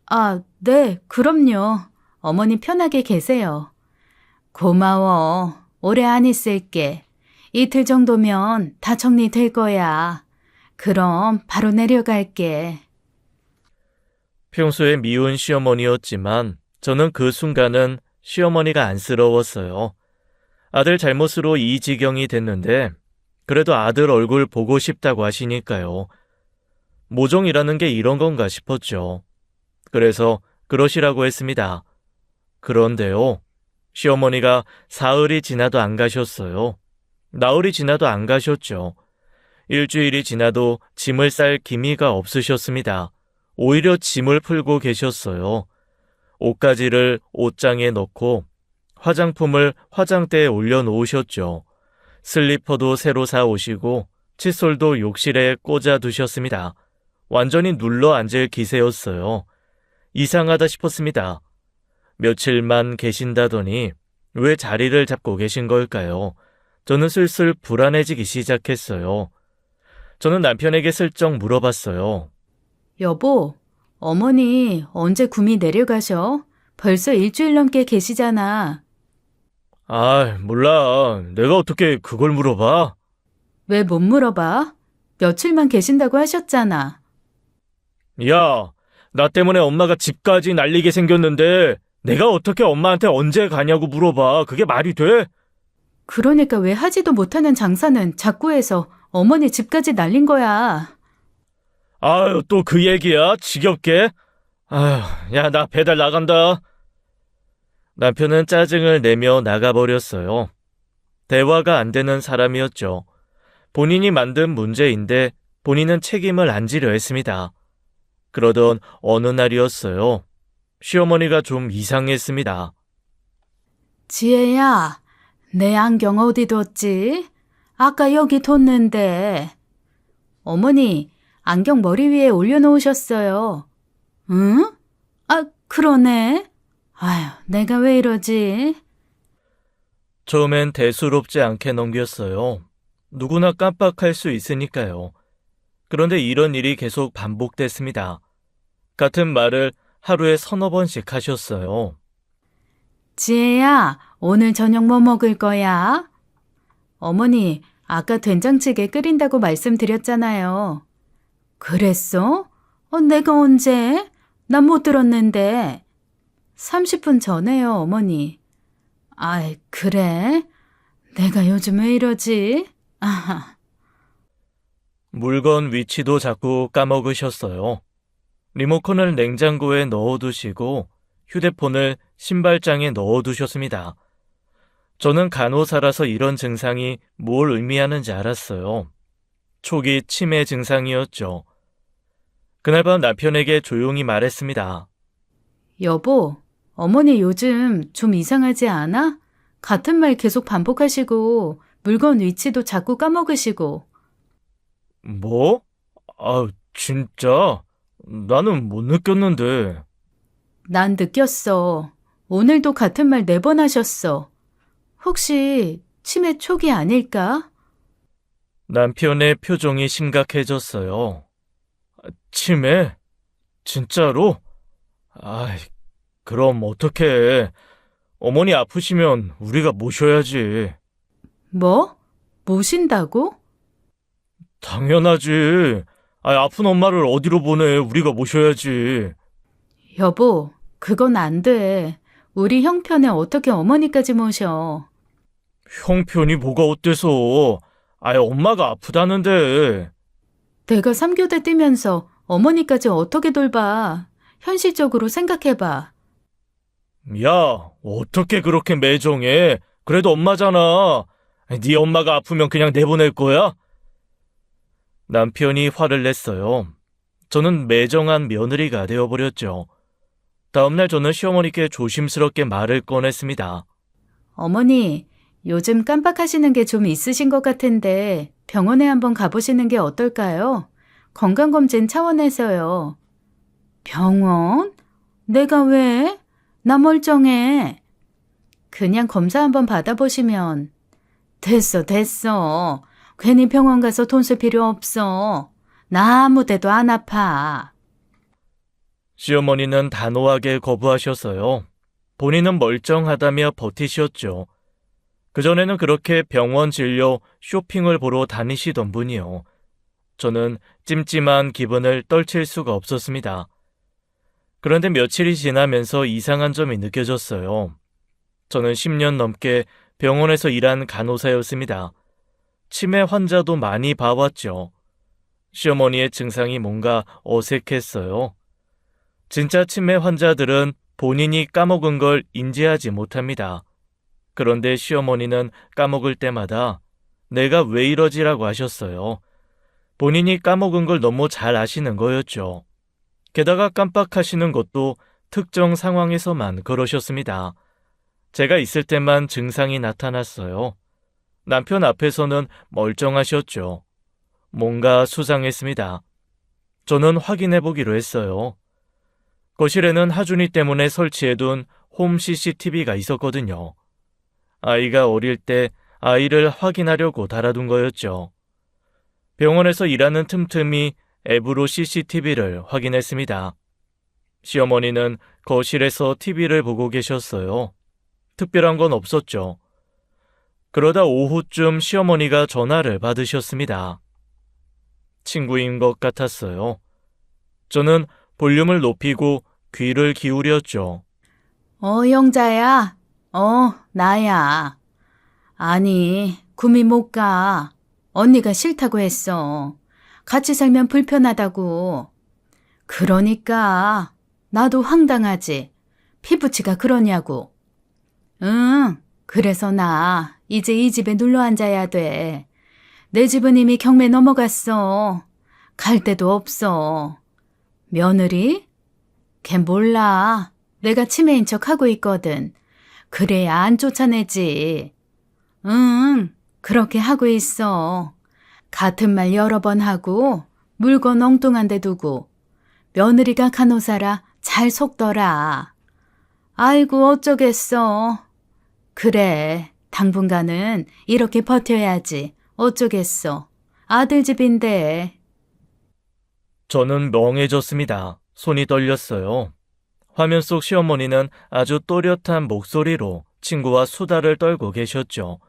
아, 네, 그럼요. 어머니 편하게 계세요. 고마워. 오래 안 있을게. 이틀 정도면 다 정리될 거야. 그럼 바로 내려갈게. 평소에 미운 시어머니였지만 저는 그 순간은 시어머니가 안쓰러웠어요. 아들 잘못으로 이 지경이 됐는데 그래도 아들 얼굴 보고 싶다고 하시니까요. 모종이라는 게 이런 건가 싶었죠. 그래서 그러시라고 했습니다. 그런데요, 시어머니가 사흘이 지나도 안 가셨어요. 나흘이 지나도 안 가셨죠. 일주일이 지나도 짐을 쌀 기미가 없으셨습니다. 오히려 짐을 풀고 계셨어요. 옷가지를 옷장에 넣고 화장품을 화장대에 올려놓으셨죠. 슬리퍼도 새로 사 오시고 칫솔도 욕실에 꽂아 두셨습니다. 완전히 눌러 앉을 기세였어요. 이상하다 싶었습니다. 며칠만 계신다더니 왜 자리를 잡고 계신 걸까요? 저는 슬슬 불안해지기 시작했어요. 저는 남편에게 슬쩍 물어봤어요. 여보, 어머니 언제 구미 내려가셔? 벌써 일주일 넘게 계시잖아. 아, 몰라. 내가 어떻게 그걸 물어봐? 왜 못 물어봐? 며칠만 계신다고 하셨잖아. 야, 나 때문에 엄마가 집까지 날리게 생겼는데 내가 어떻게 엄마한테 언제 가냐고 물어봐. 그게 말이 돼? 그러니까 왜 하지도 못하는 장사는 자꾸 해서 어머니 집까지 날린 거야. 아유, 또 그 얘기야? 지겹게? 아유, 야, 나 배달 나간다. 남편은 짜증을 내며 나가버렸어요. 대화가 안 되는 사람이었죠. 본인이 만든 문제인데 본인은 책임을 안 지려 했습니다. 그러던 어느 날이었어요. 시어머니가 좀 이상했습니다. 지혜야, 내 안경 어디 뒀지? 아까 여기 뒀는데. 어머니, 안경 머리 위에 올려놓으셨어요. 응? 아, 그러네. 아휴, 내가 왜 이러지? 처음엔 대수롭지 않게 넘겼어요. 누구나 깜빡할 수 있으니까요. 그런데 이런 일이 계속 반복됐습니다. 같은 말을 하루에 서너 번씩 하셨어요. 지혜야, 오늘 저녁 뭐 먹을 거야? 어머니, 아까 된장찌개 끓인다고 말씀드렸잖아요. 그랬어? 내가 언제? 난 못 들었는데. 30분 전에요, 어머니. 아이, 그래? 내가 요즘 왜 이러지? 아하. 물건 위치도 자꾸 까먹으셨어요. 리모컨을 냉장고에 넣어두시고 휴대폰을 신발장에 넣어두셨습니다. 저는 간호사라서 이런 증상이 뭘 의미하는지 알았어요. 초기 치매 증상이었죠. 그날 밤 남편에게 조용히 말했습니다. 여보, 어머니 요즘 좀 이상하지 않아? 같은 말 계속 반복하시고, 물건 위치도 자꾸 까먹으시고. 뭐? 아, 진짜? 나는 못 느꼈는데. 난 느꼈어. 오늘도 같은 말 4번 하셨어. 혹시 치매 초기 아닐까? 남편의 표정이 심각해졌어요. 치매? 진짜로? 아이, 그럼 어떡해. 어머니 아프시면 우리가 모셔야지. 뭐? 모신다고? 당연하지. 아픈 엄마를 어디로 보내. 우리가 모셔야지. 여보, 그건 안 돼. 우리 형편에 어떻게 어머니까지 모셔. 형편이 뭐가 어때서. 엄마가 아프다는데. 내가 3교대 뛰면서 어머니까지 어떻게 돌봐. 현실적으로 생각해봐. 야, 어떻게 그렇게 매정해? 그래도 엄마잖아. 네 엄마가 아프면 그냥 내보낼 거야? 남편이 화를 냈어요. 저는 매정한 며느리가 되어버렸죠. 다음날 저는 시어머니께 조심스럽게 말을 꺼냈습니다. 어머니, 요즘 깜빡하시는 게 좀 있으신 것 같은데 병원에 한번 가보시는 게 어떨까요? 건강검진 차원에서요. 병원? 내가 왜? 나 멀쩡해. 그냥 검사 한번 받아보시면. 됐어. 괜히 병원 가서 돈 쓸 필요 없어. 나 아무 데도 안 아파. 시어머니는 단호하게 거부하셨어요. 본인은 멀쩡하다며 버티셨죠. 그전에는 그렇게 병원 진료, 쇼핑을 보러 다니시던 분이요. 저는 찜찜한 기분을 떨칠 수가 없었습니다. 그런데 며칠이 지나면서 이상한 점이 느껴졌어요. 저는 10년 넘게 병원에서 일한 간호사였습니다. 치매 환자도 많이 봐왔죠. 시어머니의 증상이 뭔가 어색했어요. 진짜 치매 환자들은 본인이 까먹은 걸 인지하지 못합니다. 그런데 시어머니는 까먹을 때마다 내가 왜 이러지라고 하셨어요. 본인이 까먹은 걸 너무 잘 아시는 거였죠. 게다가 깜빡하시는 것도 특정 상황에서만 그러셨습니다. 제가 있을 때만 증상이 나타났어요. 남편 앞에서는 멀쩡하셨죠. 뭔가 수상했습니다. 저는 확인해보기로 했어요. 거실에는 하준이 때문에 설치해둔 홈 CCTV가 있었거든요. 아이가 어릴 때 아이를 확인하려고 달아둔 거였죠. 병원에서 일하는 틈틈이 앱으로 CCTV를 확인했습니다. 시어머니는 거실에서 TV를 보고 계셨어요. 특별한 건 없었죠. 그러다 오후쯤 시어머니가 전화를 받으셨습니다. 친구인 것 같았어요. 저는 볼륨을 높이고 귀를 기울였죠. 영자야. 나야. 아니, 구미 못 가. 언니가 싫다고 했어. 같이 살면 불편하다고. 그러니까 나도 황당하지. 피부치가 그러냐고. 응, 그래서 나 이제 이 집에 눌러 앉아야 돼. 내 집은 이미 경매 넘어갔어. 갈 데도 없어. 며느리? 걔 몰라. 내가 치매인 척 하고 있거든. 그래야 안 쫓아내지. 응, 그렇게 하고 있어. 같은 말 여러 번 하고 물건 엉뚱한 데 두고 며느리가 간호사라 잘 속더라. 아이고 어쩌겠어. 그래, 당분간은 이렇게 버텨야지. 어쩌겠어. 아들 집인데. 저는 멍해졌습니다. 손이 떨렸어요. 화면 속 시어머니는 아주 또렷한 목소리로 친구와 수다를 떨고 계셨죠.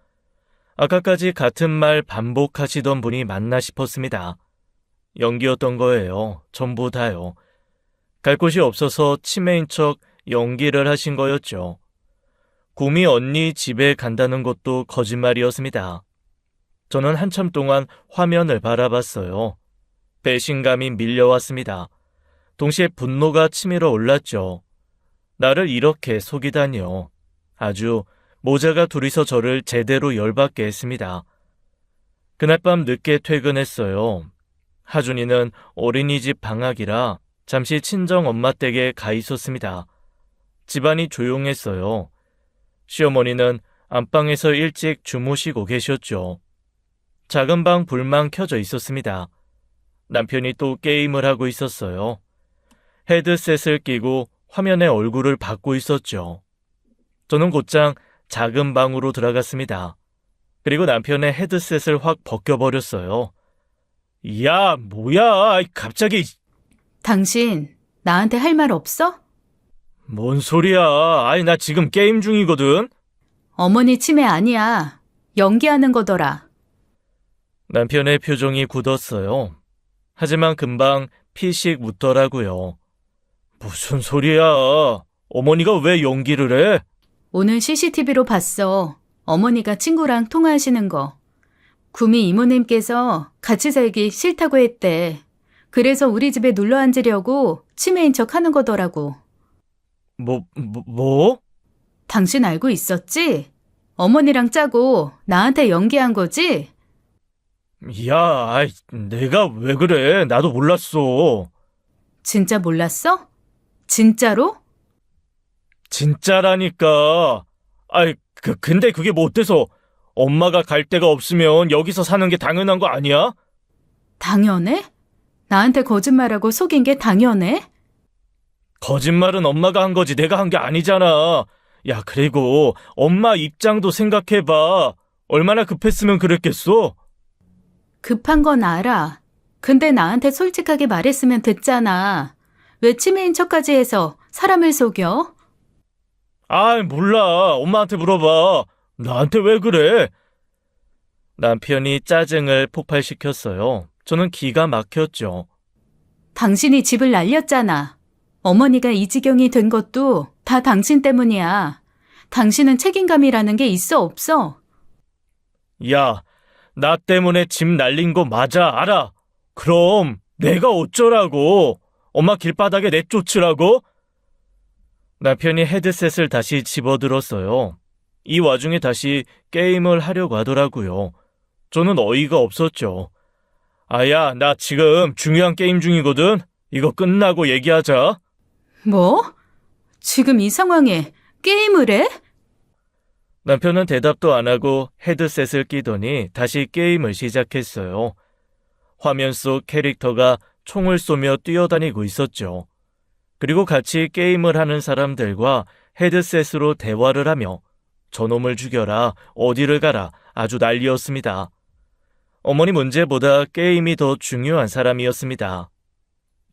아까까지 같은 말 반복하시던 분이 맞나 싶었습니다. 연기였던 거예요. 전부 다요. 갈 곳이 없어서 치매인 척 연기를 하신 거였죠. 구미 언니 집에 간다는 것도 거짓말이었습니다. 저는 한참 동안 화면을 바라봤어요. 배신감이 밀려왔습니다. 동시에 분노가 치밀어 올랐죠. 나를 이렇게 속이다니요. 아주 모자가 둘이서 저를 제대로 열받게 했습니다. 그날 밤 늦게 퇴근했어요. 하준이는 어린이집 방학이라 잠시 친정엄마 댁에 가 있었습니다. 집안이 조용했어요. 시어머니는 안방에서 일찍 주무시고 계셨죠. 작은 방 불만 켜져 있었습니다. 남편이 또 게임을 하고 있었어요. 헤드셋을 끼고 화면에 얼굴을 받고 있었죠. 저는 곧장 작은 방으로 들어갔습니다. 그리고 남편의 헤드셋을 확 벗겨버렸어요. 야, 뭐야, 갑자기. 당신, 나한테 할 말 없어? 뭔 소리야. 아니, 나 지금 게임 중이거든. 어머니 치매 아니야. 연기하는 거더라. 남편의 표정이 굳었어요. 하지만 금방 피식 웃더라고요. 무슨 소리야. 어머니가 왜 연기를 해? 오늘 CCTV로 봤어. 어머니가 친구랑 통화하시는 거. 구미 이모님께서 같이 살기 싫다고 했대. 그래서 우리 집에 눌러 앉으려고 치매인 척 하는 거더라고. 뭐? 당신 알고 있었지? 어머니랑 짜고 나한테 연기한 거지? 야, 아이, 내가 왜 그래? 나도 몰랐어. 진짜 몰랐어? 진짜로? 진짜라니까. 아이, 근데 그게 뭐 어때서? 엄마가 갈 데가 없으면 여기서 사는 게 당연한 거 아니야? 당연해? 나한테 거짓말하고 속인 게 당연해? 거짓말은 엄마가 한 거지 내가 한 게 아니잖아. 야, 그리고 엄마 입장도 생각해봐. 얼마나 급했으면 그랬겠어? 급한 건 알아. 근데 나한테 솔직하게 말했으면 됐잖아. 왜 치매인 척까지 해서 사람을 속여? 아이, 몰라. 엄마한테 물어봐. 나한테 왜 그래? 남편이 짜증을 폭발시켰어요. 저는 기가 막혔죠. 당신이 집을 날렸잖아. 어머니가 이 지경이 된 것도 다 당신 때문이야. 당신은 책임감이라는 게 있어 없어? 야, 나 때문에 집 날린 거 맞아, 알아. 그럼 내가 어쩌라고? 엄마 길바닥에 내쫓으라고? 남편이 헤드셋을 다시 집어들었어요. 이 와중에 다시 게임을 하려고 하더라고요. 저는 어이가 없었죠. 아야, 나 지금 중요한 게임 중이거든? 이거 끝나고 얘기하자. 뭐? 지금 이 상황에 게임을 해? 남편은 대답도 안 하고 헤드셋을 끼더니 다시 게임을 시작했어요. 화면 속 캐릭터가 총을 쏘며 뛰어다니고 있었죠. 그리고 같이 게임을 하는 사람들과 헤드셋으로 대화를 하며 저놈을 죽여라, 어디를 가라, 아주 난리였습니다. 어머니 문제보다 게임이 더 중요한 사람이었습니다.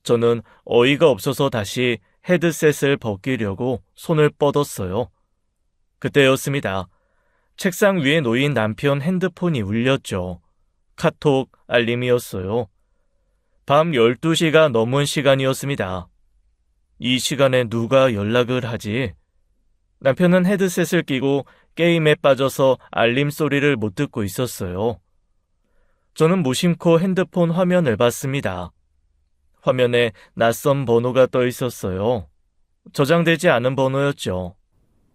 저는 어이가 없어서 다시 헤드셋을 벗기려고 손을 뻗었어요. 그때였습니다. 책상 위에 놓인 남편 핸드폰이 울렸죠. 카톡 알림이었어요. 밤 12시가 넘은 시간이었습니다. 이 시간에 누가 연락을 하지? 남편은 헤드셋을 끼고 게임에 빠져서 알림 소리를 못 듣고 있었어요. 저는 무심코 핸드폰 화면을 봤습니다. 화면에 낯선 번호가 떠 있었어요. 저장되지 않은 번호였죠.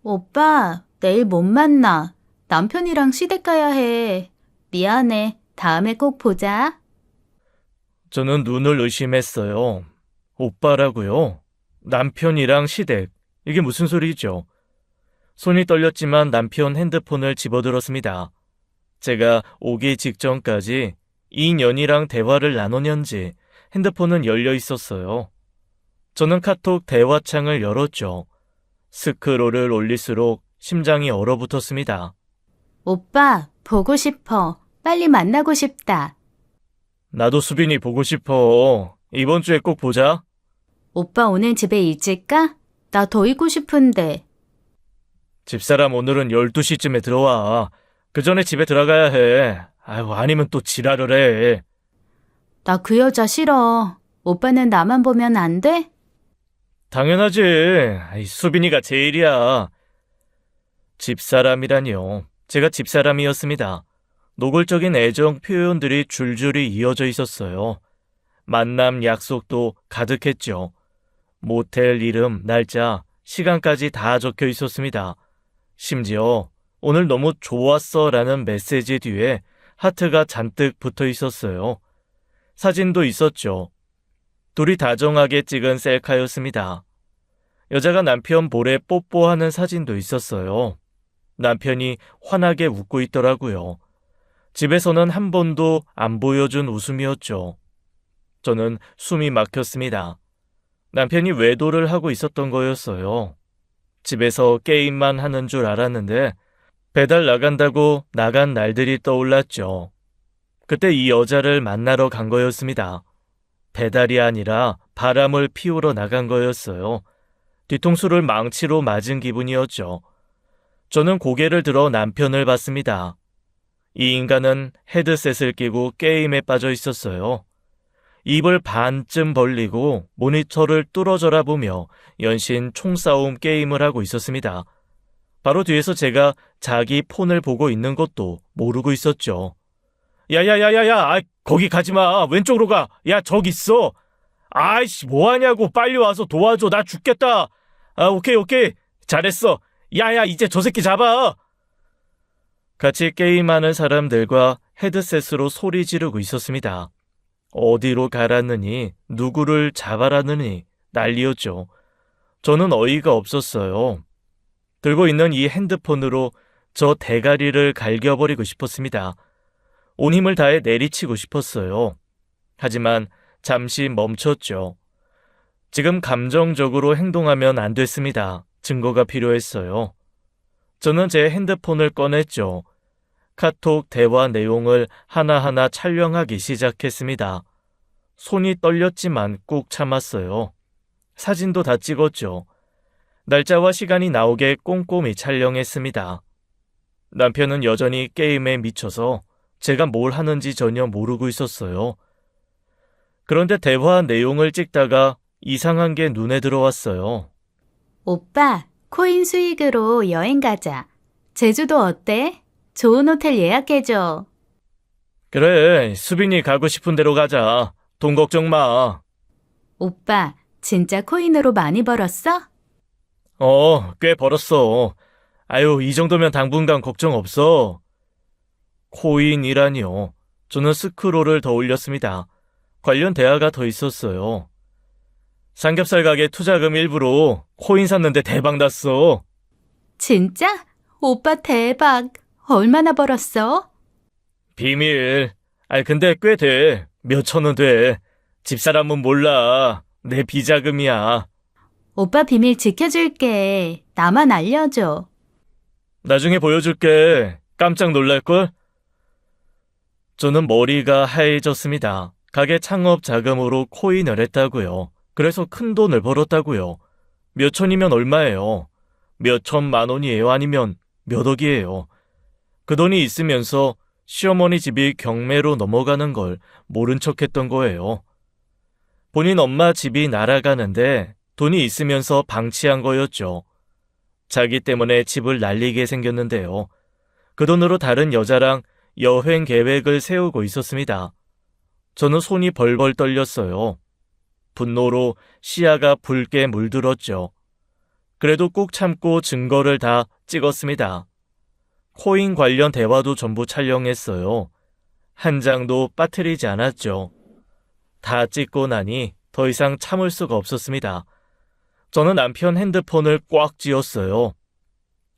오빠, 내일 못 만나. 남편이랑 시댁 가야 해. 미안해. 다음에 꼭 보자. 저는 눈을 의심했어요. 오빠라고요? 남편이랑 시댁. 이게 무슨 소리죠? 손이 떨렸지만 남편 핸드폰을 집어들었습니다. 제가 오기 직전까지 이 년이랑 대화를 나누는지 핸드폰은 열려 있었어요. 저는 카톡 대화창을 열었죠. 스크롤을 올릴수록 심장이 얼어붙었습니다. 오빠, 보고 싶어. 빨리 만나고 싶다. 나도 수빈이 보고 싶어. 이번 주에 꼭 보자. 오빠 오늘 집에 일찍 가? 나 더 있고 싶은데. 집사람 오늘은 12시쯤에 들어와. 그 전에 집에 들어가야 해. 아유, 아니면 또 지랄을 해. 나 그 여자 싫어. 오빠는 나만 보면 안 돼? 당연하지. 수빈이가 제일이야. 집사람이라니요. 제가 집사람이었습니다. 노골적인 애정 표현들이 줄줄이 이어져 있었어요. 만남 약속도 가득했죠. 모텔 이름, 날짜, 시간까지 다 적혀 있었습니다. 심지어 오늘 너무 좋았어 라는 메시지 뒤에 하트가 잔뜩 붙어 있었어요. 사진도 있었죠. 둘이 다정하게 찍은 셀카였습니다. 여자가 남편 볼에 뽀뽀하는 사진도 있었어요. 남편이 환하게 웃고 있더라고요. 집에서는 한 번도 안 보여준 웃음이었죠. 저는 숨이 막혔습니다. 남편이 외도를 하고 있었던 거였어요. 집에서 게임만 하는 줄 알았는데 배달 나간다고 나간 날들이 떠올랐죠. 그때 이 여자를 만나러 간 거였습니다. 배달이 아니라 바람을 피우러 나간 거였어요. 뒤통수를 망치로 맞은 기분이었죠. 저는 고개를 들어 남편을 봤습니다. 이 인간은 헤드셋을 끼고 게임에 빠져 있었어요. 입을 반쯤 벌리고 모니터를 뚫어져라 보며 연신 총싸움 게임을 하고 있었습니다. 바로 뒤에서 제가 자기 폰을 보고 있는 것도 모르고 있었죠. 야야야야야, 거기 가지 마. 왼쪽으로 가. 야, 저기 있어. 아이씨, 뭐하냐고. 빨리 와서 도와줘. 나 죽겠다. 오케이. 잘했어. 야야, 이제 저 새끼 잡아. 같이 게임하는 사람들과 헤드셋으로 소리 지르고 있었습니다. 어디로 가라느니, 누구를 잡아라느니 난리였죠. 저는 어이가 없었어요. 들고 있는 이 핸드폰으로 저 대가리를 갈겨버리고 싶었습니다. 온 힘을 다해 내리치고 싶었어요. 하지만 잠시 멈췄죠. 지금 감정적으로 행동하면 안 됐습니다. 증거가 필요했어요. 저는 제 핸드폰을 꺼냈죠. 카톡 대화 내용을 하나하나 촬영하기 시작했습니다. 손이 떨렸지만 꾹 참았어요. 사진도 다 찍었죠. 날짜와 시간이 나오게 꼼꼼히 촬영했습니다. 남편은 여전히 게임에 미쳐서 제가 뭘 하는지 전혀 모르고 있었어요. 그런데 대화 내용을 찍다가 이상한 게 눈에 들어왔어요. 오빠, 코인 수익으로 여행 가자. 제주도 어때? 좋은 호텔 예약해줘. 그래, 수빈이 가고 싶은 대로 가자. 돈 걱정 마. 오빠, 진짜 코인으로 많이 벌었어? 꽤 벌었어. 아유, 이 정도면 당분간 걱정 없어. 코인이라니요. 저는 스크롤을 더 올렸습니다. 관련 대화가 더 있었어요. 삼겹살 가게 투자금 일부로 코인 샀는데 대박 났어. 진짜? 오빠 대박. 얼마나 벌었어? 비밀. 근데 꽤 돼. 몇천 원 돼. 집사람은 몰라. 내 비자금이야. 오빠 비밀 지켜줄게. 나만 알려줘. 나중에 보여줄게. 깜짝 놀랄걸? 저는 머리가 하얘졌습니다. 가게 창업 자금으로 코인을 했다고요. 그래서 큰 돈을 벌었다고요. 몇 천이면 얼마예요? 몇 천만 원이에요? 아니면 몇 억이에요? 그 돈이 있으면서 시어머니 집이 경매로 넘어가는 걸 모른 척했던 거예요. 본인 엄마 집이 날아가는데 돈이 있으면서 방치한 거였죠. 자기 때문에 집을 날리게 생겼는데요. 그 돈으로 다른 여자랑 여행 계획을 세우고 있었습니다. 저는 손이 벌벌 떨렸어요. 분노로 시야가 붉게 물들었죠. 그래도 꾹 참고 증거를 다 찍었습니다. 코인 관련 대화도 전부 촬영했어요. 한 장도 빠뜨리지 않았죠. 다 찍고 나니 더 이상 참을 수가 없었습니다. 저는 남편 핸드폰을 꽉 쥐었어요.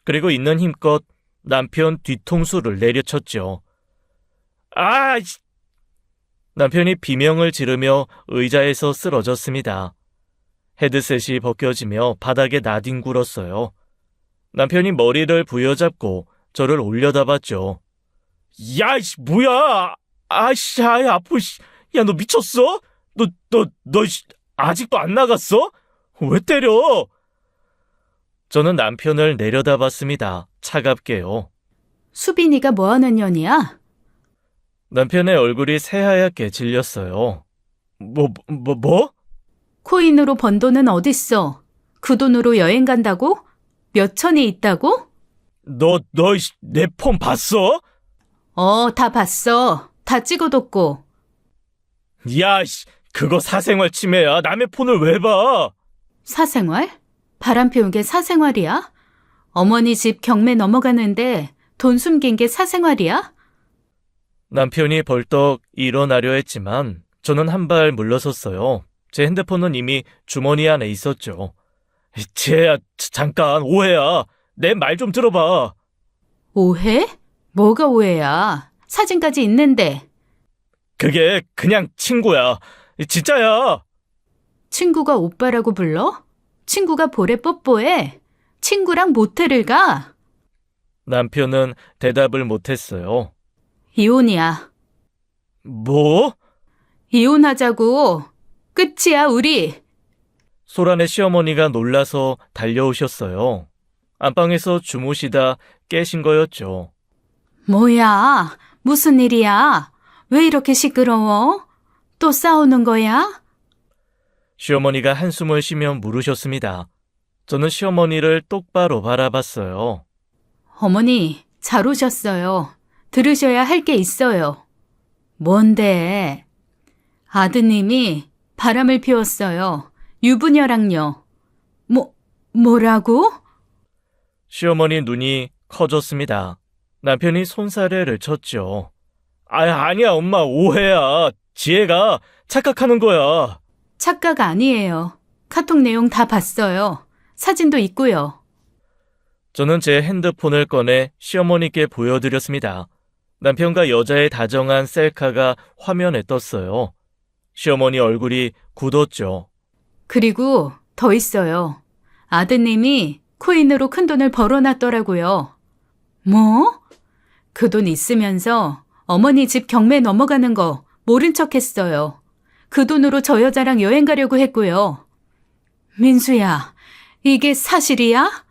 그리고 있는 힘껏 남편 뒤통수를 내려쳤죠. 남편이 비명을 지르며 의자에서 쓰러졌습니다. 헤드셋이 벗겨지며 바닥에 나뒹굴었어요. 남편이 머리를 부여잡고 저를 올려다봤죠. 야, 뭐야! 아파, 야, 너 미쳤어? 너, 아직도 안 나갔어? 왜 때려? 저는 남편을 내려다봤습니다. 차갑게요. 수빈이가 뭐하는 년이야? 남편의 얼굴이 새하얗게 질렸어요. 뭐? 코인으로 번 돈은 어딨어? 그 돈으로 여행 간다고? 몇 천이 있다고? 너 내 폰 봤어? 다 봤어. 다 찍어뒀고. 야, 그거 사생활 침해야. 남의 폰을 왜 봐? 사생활? 바람 피운 게 사생활이야? 어머니 집 경매 넘어가는데 돈 숨긴 게 사생활이야? 남편이 벌떡 일어나려 했지만 저는 한 발 물러섰어요. 제 핸드폰은 이미 주머니 안에 있었죠. 쟤야, 잠깐, 오해야. 내 말 좀 들어봐. 오해? 뭐가 오해야? 사진까지 있는데. 그게 그냥 친구야. 진짜야. 친구가 오빠라고 불러? 친구가 볼에 뽀뽀해? 친구랑 모텔을 가? 남편은 대답을 못했어요. 이혼이야. 뭐? 이혼하자고. 끝이야, 우리. 소란의 시어머니가 놀라서 달려오셨어요. 안방에서 주무시다 깨신 거였죠. 뭐야? 무슨 일이야? 왜 이렇게 시끄러워? 또 싸우는 거야? 시어머니가 한숨을 쉬며 물으셨습니다. 저는 시어머니를 똑바로 바라봤어요. 어머니, 잘 오셨어요. 들으셔야 할 게 있어요. 뭔데? 아드님이 바람을 피웠어요. 유부녀랑요. 뭐라고? 시어머니 눈이 커졌습니다. 남편이 손사래를 쳤죠. 아니야, 엄마, 오해야. 지혜가 착각하는 거야. 착각 아니에요. 카톡 내용 다 봤어요. 사진도 있고요. 저는 제 핸드폰을 꺼내 시어머니께 보여드렸습니다. 남편과 여자의 다정한 셀카가 화면에 떴어요. 시어머니 얼굴이 굳었죠. 그리고 더 있어요. 아드님이 코인으로 큰 돈을 벌어놨더라고요. 뭐? 그 돈 있으면서 어머니 집 경매 넘어가는 거 모른 척 했어요. 그 돈으로 저 여자랑 여행 가려고 했고요. 민수야, 이게 사실이야?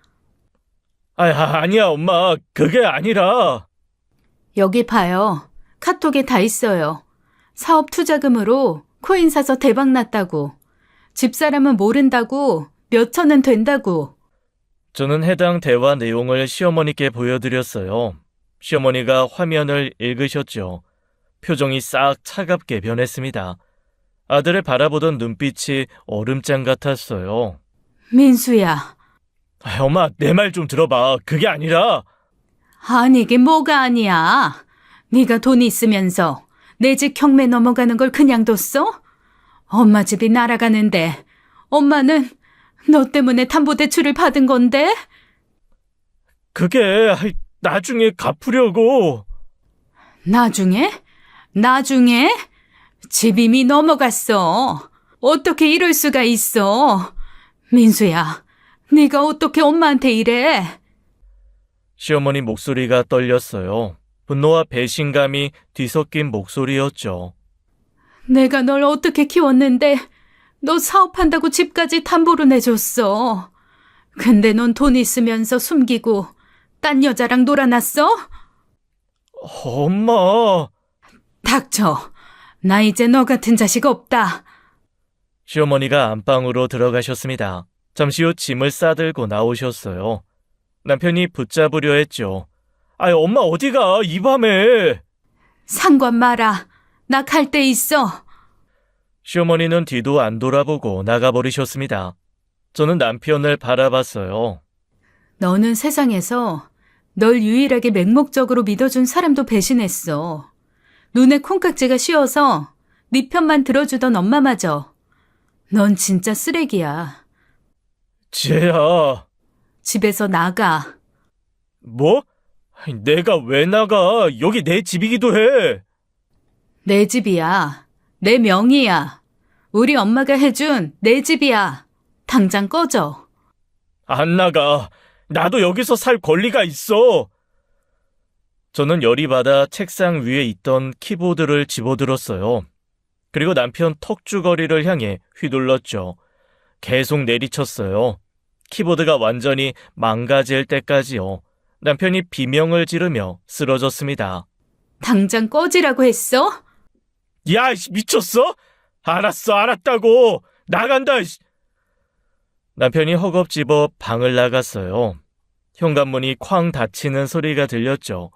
아니야, 엄마. 그게 아니라. 여기 봐요. 카톡에 다 있어요. 사업 투자금으로 코인 사서 대박 났다고. 집사람은 모른다고. 몇 천은 된다고. 저는 해당 대화 내용을 시어머니께 보여드렸어요. 시어머니가 화면을 읽으셨죠. 표정이 싹 차갑게 변했습니다. 아들을 바라보던 눈빛이 얼음장 같았어요. 민수야. 엄마, 내 말 좀 들어봐. 그게 아니라. 아니 이게 뭐가 아니야. 네가 돈이 있으면서 내 집 경매 넘어가는 걸 그냥 뒀어? 엄마 집이 날아가는데 엄마는 너 때문에 담보대출을 받은 건데? 그게 나중에 갚으려고. 나중에? 나중에? 집 이미 넘어갔어. 어떻게 이럴 수가 있어? 민수야, 네가 어떻게 엄마한테 이래? 시어머니 목소리가 떨렸어요. 분노와 배신감이 뒤섞인 목소리였죠. 내가 널 어떻게 키웠는데 너 사업한다고 집까지 담보로 내줬어. 근데 넌 돈 있으면서 숨기고 딴 여자랑 놀아놨어? 엄마. 닥쳐. 나 이제 너 같은 자식 없다. 시어머니가 안방으로 들어가셨습니다. 잠시 후 짐을 싸들고 나오셨어요. 남편이 붙잡으려 했죠. 엄마 어디가, 이 밤에. 상관 마라. 나 갈 데 있어. 시어머니는 뒤도 안 돌아보고 나가버리셨습니다. 저는 남편을 바라봤어요. 너는 세상에서 널 유일하게 맹목적으로 믿어준 사람도 배신했어. 눈에 콩깍지가 씌어서 네 편만 들어주던 엄마마저. 넌 진짜 쓰레기야. 지혜야. 집에서 나가. 뭐? 내가 왜 나가? 여기 내 집이기도 해. 내 집이야. 내 명의야. 우리 엄마가 해준 내 집이야. 당장 꺼져. 안 나가. 나도 여기서 살 권리가 있어. 저는 열이 받아 책상 위에 있던 키보드를 집어들었어요. 그리고 남편 턱주거리를 향해 휘둘렀죠. 계속 내리쳤어요. 키보드가 완전히 망가질 때까지요. 남편이 비명을 지르며 쓰러졌습니다. 당장 꺼지라고 했어? 야, 미쳤어? 알았다고. 나간다! 씨! 남편이 허겁지겁 방을 나갔어요. 현관문이 쾅 닫히는 소리가 들렸죠.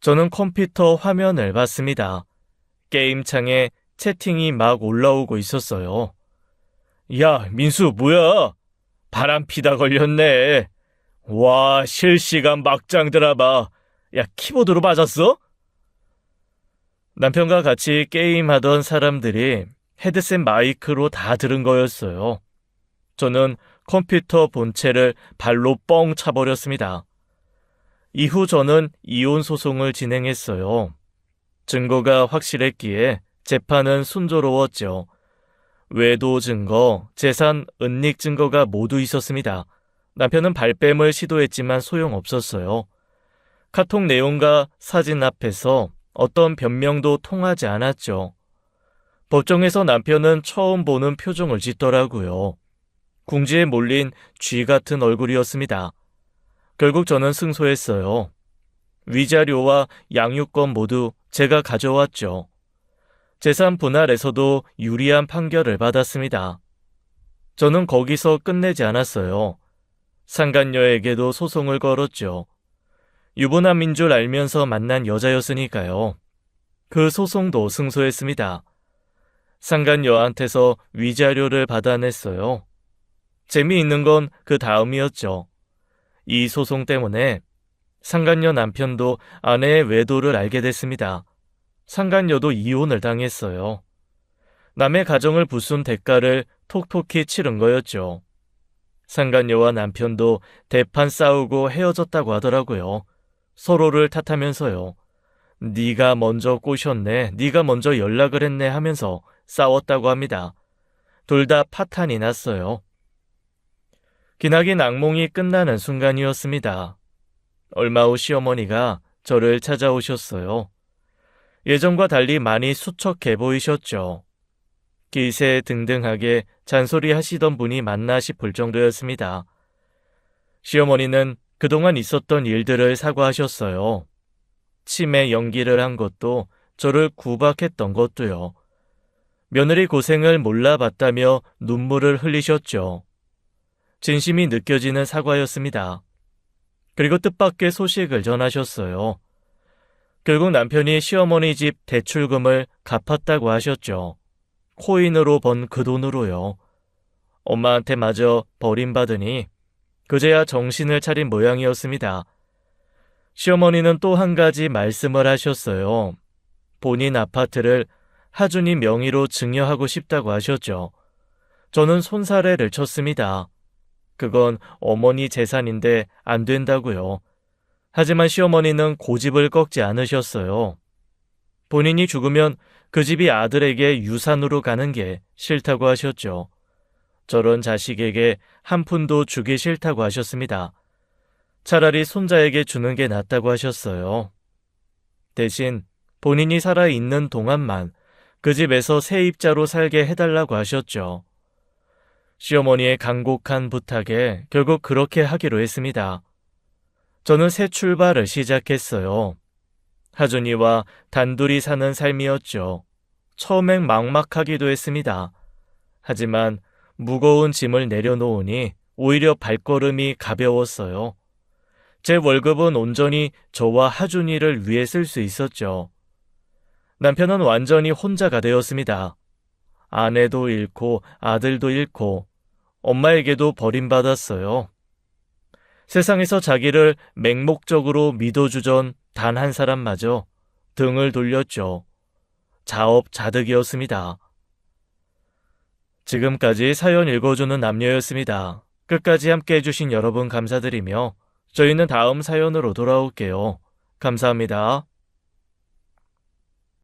저는 컴퓨터 화면을 봤습니다. 게임창에 채팅이 막 올라오고 있었어요. 야, 민수 뭐야? 바람 피다 걸렸네. 와, 실시간 막장 드라마. 야, 키보드로 맞았어? 남편과 같이 게임하던 사람들이 헤드셋 마이크로 다 들은 거였어요. 저는 컴퓨터 본체를 발로 뻥 차버렸습니다. 이후 저는 이혼 소송을 진행했어요. 증거가 확실했기에 재판은 순조로웠죠. 외도 증거, 재산 은닉 증거가 모두 있었습니다. 남편은 발뺌을 시도했지만 소용없었어요. 카톡 내용과 사진 앞에서 어떤 변명도 통하지 않았죠. 법정에서 남편은 처음 보는 표정을 짓더라고요. 궁지에 몰린 쥐 같은 얼굴이었습니다. 결국 저는 승소했어요. 위자료와 양육권 모두 제가 가져왔죠. 재산 분할에서도 유리한 판결을 받았습니다. 저는 거기서 끝내지 않았어요. 상간녀에게도 소송을 걸었죠. 유부남인 줄 알면서 만난 여자였으니까요. 그 소송도 승소했습니다. 상간녀한테서 위자료를 받아냈어요. 재미있는 건 그 다음이었죠. 이 소송 때문에 상간녀 남편도 아내의 외도를 알게 됐습니다. 상간녀도 이혼을 당했어요. 남의 가정을 부순 대가를 톡톡히 치른 거였죠. 상간녀와 남편도 대판 싸우고 헤어졌다고 하더라고요. 서로를 탓하면서요. 네가 먼저 꼬셨네, 네가 먼저 연락을 했네 하면서 싸웠다고 합니다. 둘 다 파탄이 났어요. 기나긴 악몽이 끝나는 순간이었습니다. 얼마 후 시어머니가 저를 찾아오셨어요. 예전과 달리 많이 수척해 보이셨죠. 기세등등하게 잔소리하시던 분이 맞나 싶을 정도였습니다. 시어머니는 그동안 있었던 일들을 사과하셨어요. 치매 연기를 한 것도 저를 구박했던 것도요. 며느리 고생을 몰라봤다며 눈물을 흘리셨죠. 진심이 느껴지는 사과였습니다. 그리고 뜻밖의 소식을 전하셨어요. 결국 남편이 시어머니 집 대출금을 갚았다고 하셨죠. 코인으로 번 그 돈으로요. 엄마한테 마저 버림받으니 그제야 정신을 차린 모양이었습니다. 시어머니는 또 한 가지 말씀을 하셨어요. 본인 아파트를 하준이 명의로 증여하고 싶다고 하셨죠. 저는 손사래를 쳤습니다. 그건 어머니 재산인데 안 된다고요. 하지만 시어머니는 고집을 꺾지 않으셨어요. 본인이 죽으면 그 집이 아들에게 유산으로 가는 게 싫다고 하셨죠. 저런 자식에게 한 푼도 주기 싫다고 하셨습니다. 차라리 손자에게 주는 게 낫다고 하셨어요. 대신 본인이 살아있는 동안만 그 집에서 세입자로 살게 해달라고 하셨죠. 시어머니의 간곡한 부탁에 결국 그렇게 하기로 했습니다. 저는 새 출발을 시작했어요. 하준이와 단둘이 사는 삶이었죠. 처음엔 막막하기도 했습니다. 하지만 무거운 짐을 내려놓으니 오히려 발걸음이 가벼웠어요. 제 월급은 온전히 저와 하준이를 위해 쓸 수 있었죠. 남편은 완전히 혼자가 되었습니다. 아내도 잃고 아들도 잃고 엄마에게도 버림받았어요. 세상에서 자기를 맹목적으로 믿어주던 단 한 사람마저 등을 돌렸죠. 자업자득이었습니다. 지금까지 사연 읽어주는 남녀였습니다. 끝까지 함께 해주신 여러분 감사드리며 저희는 다음 사연으로 돌아올게요. 감사합니다.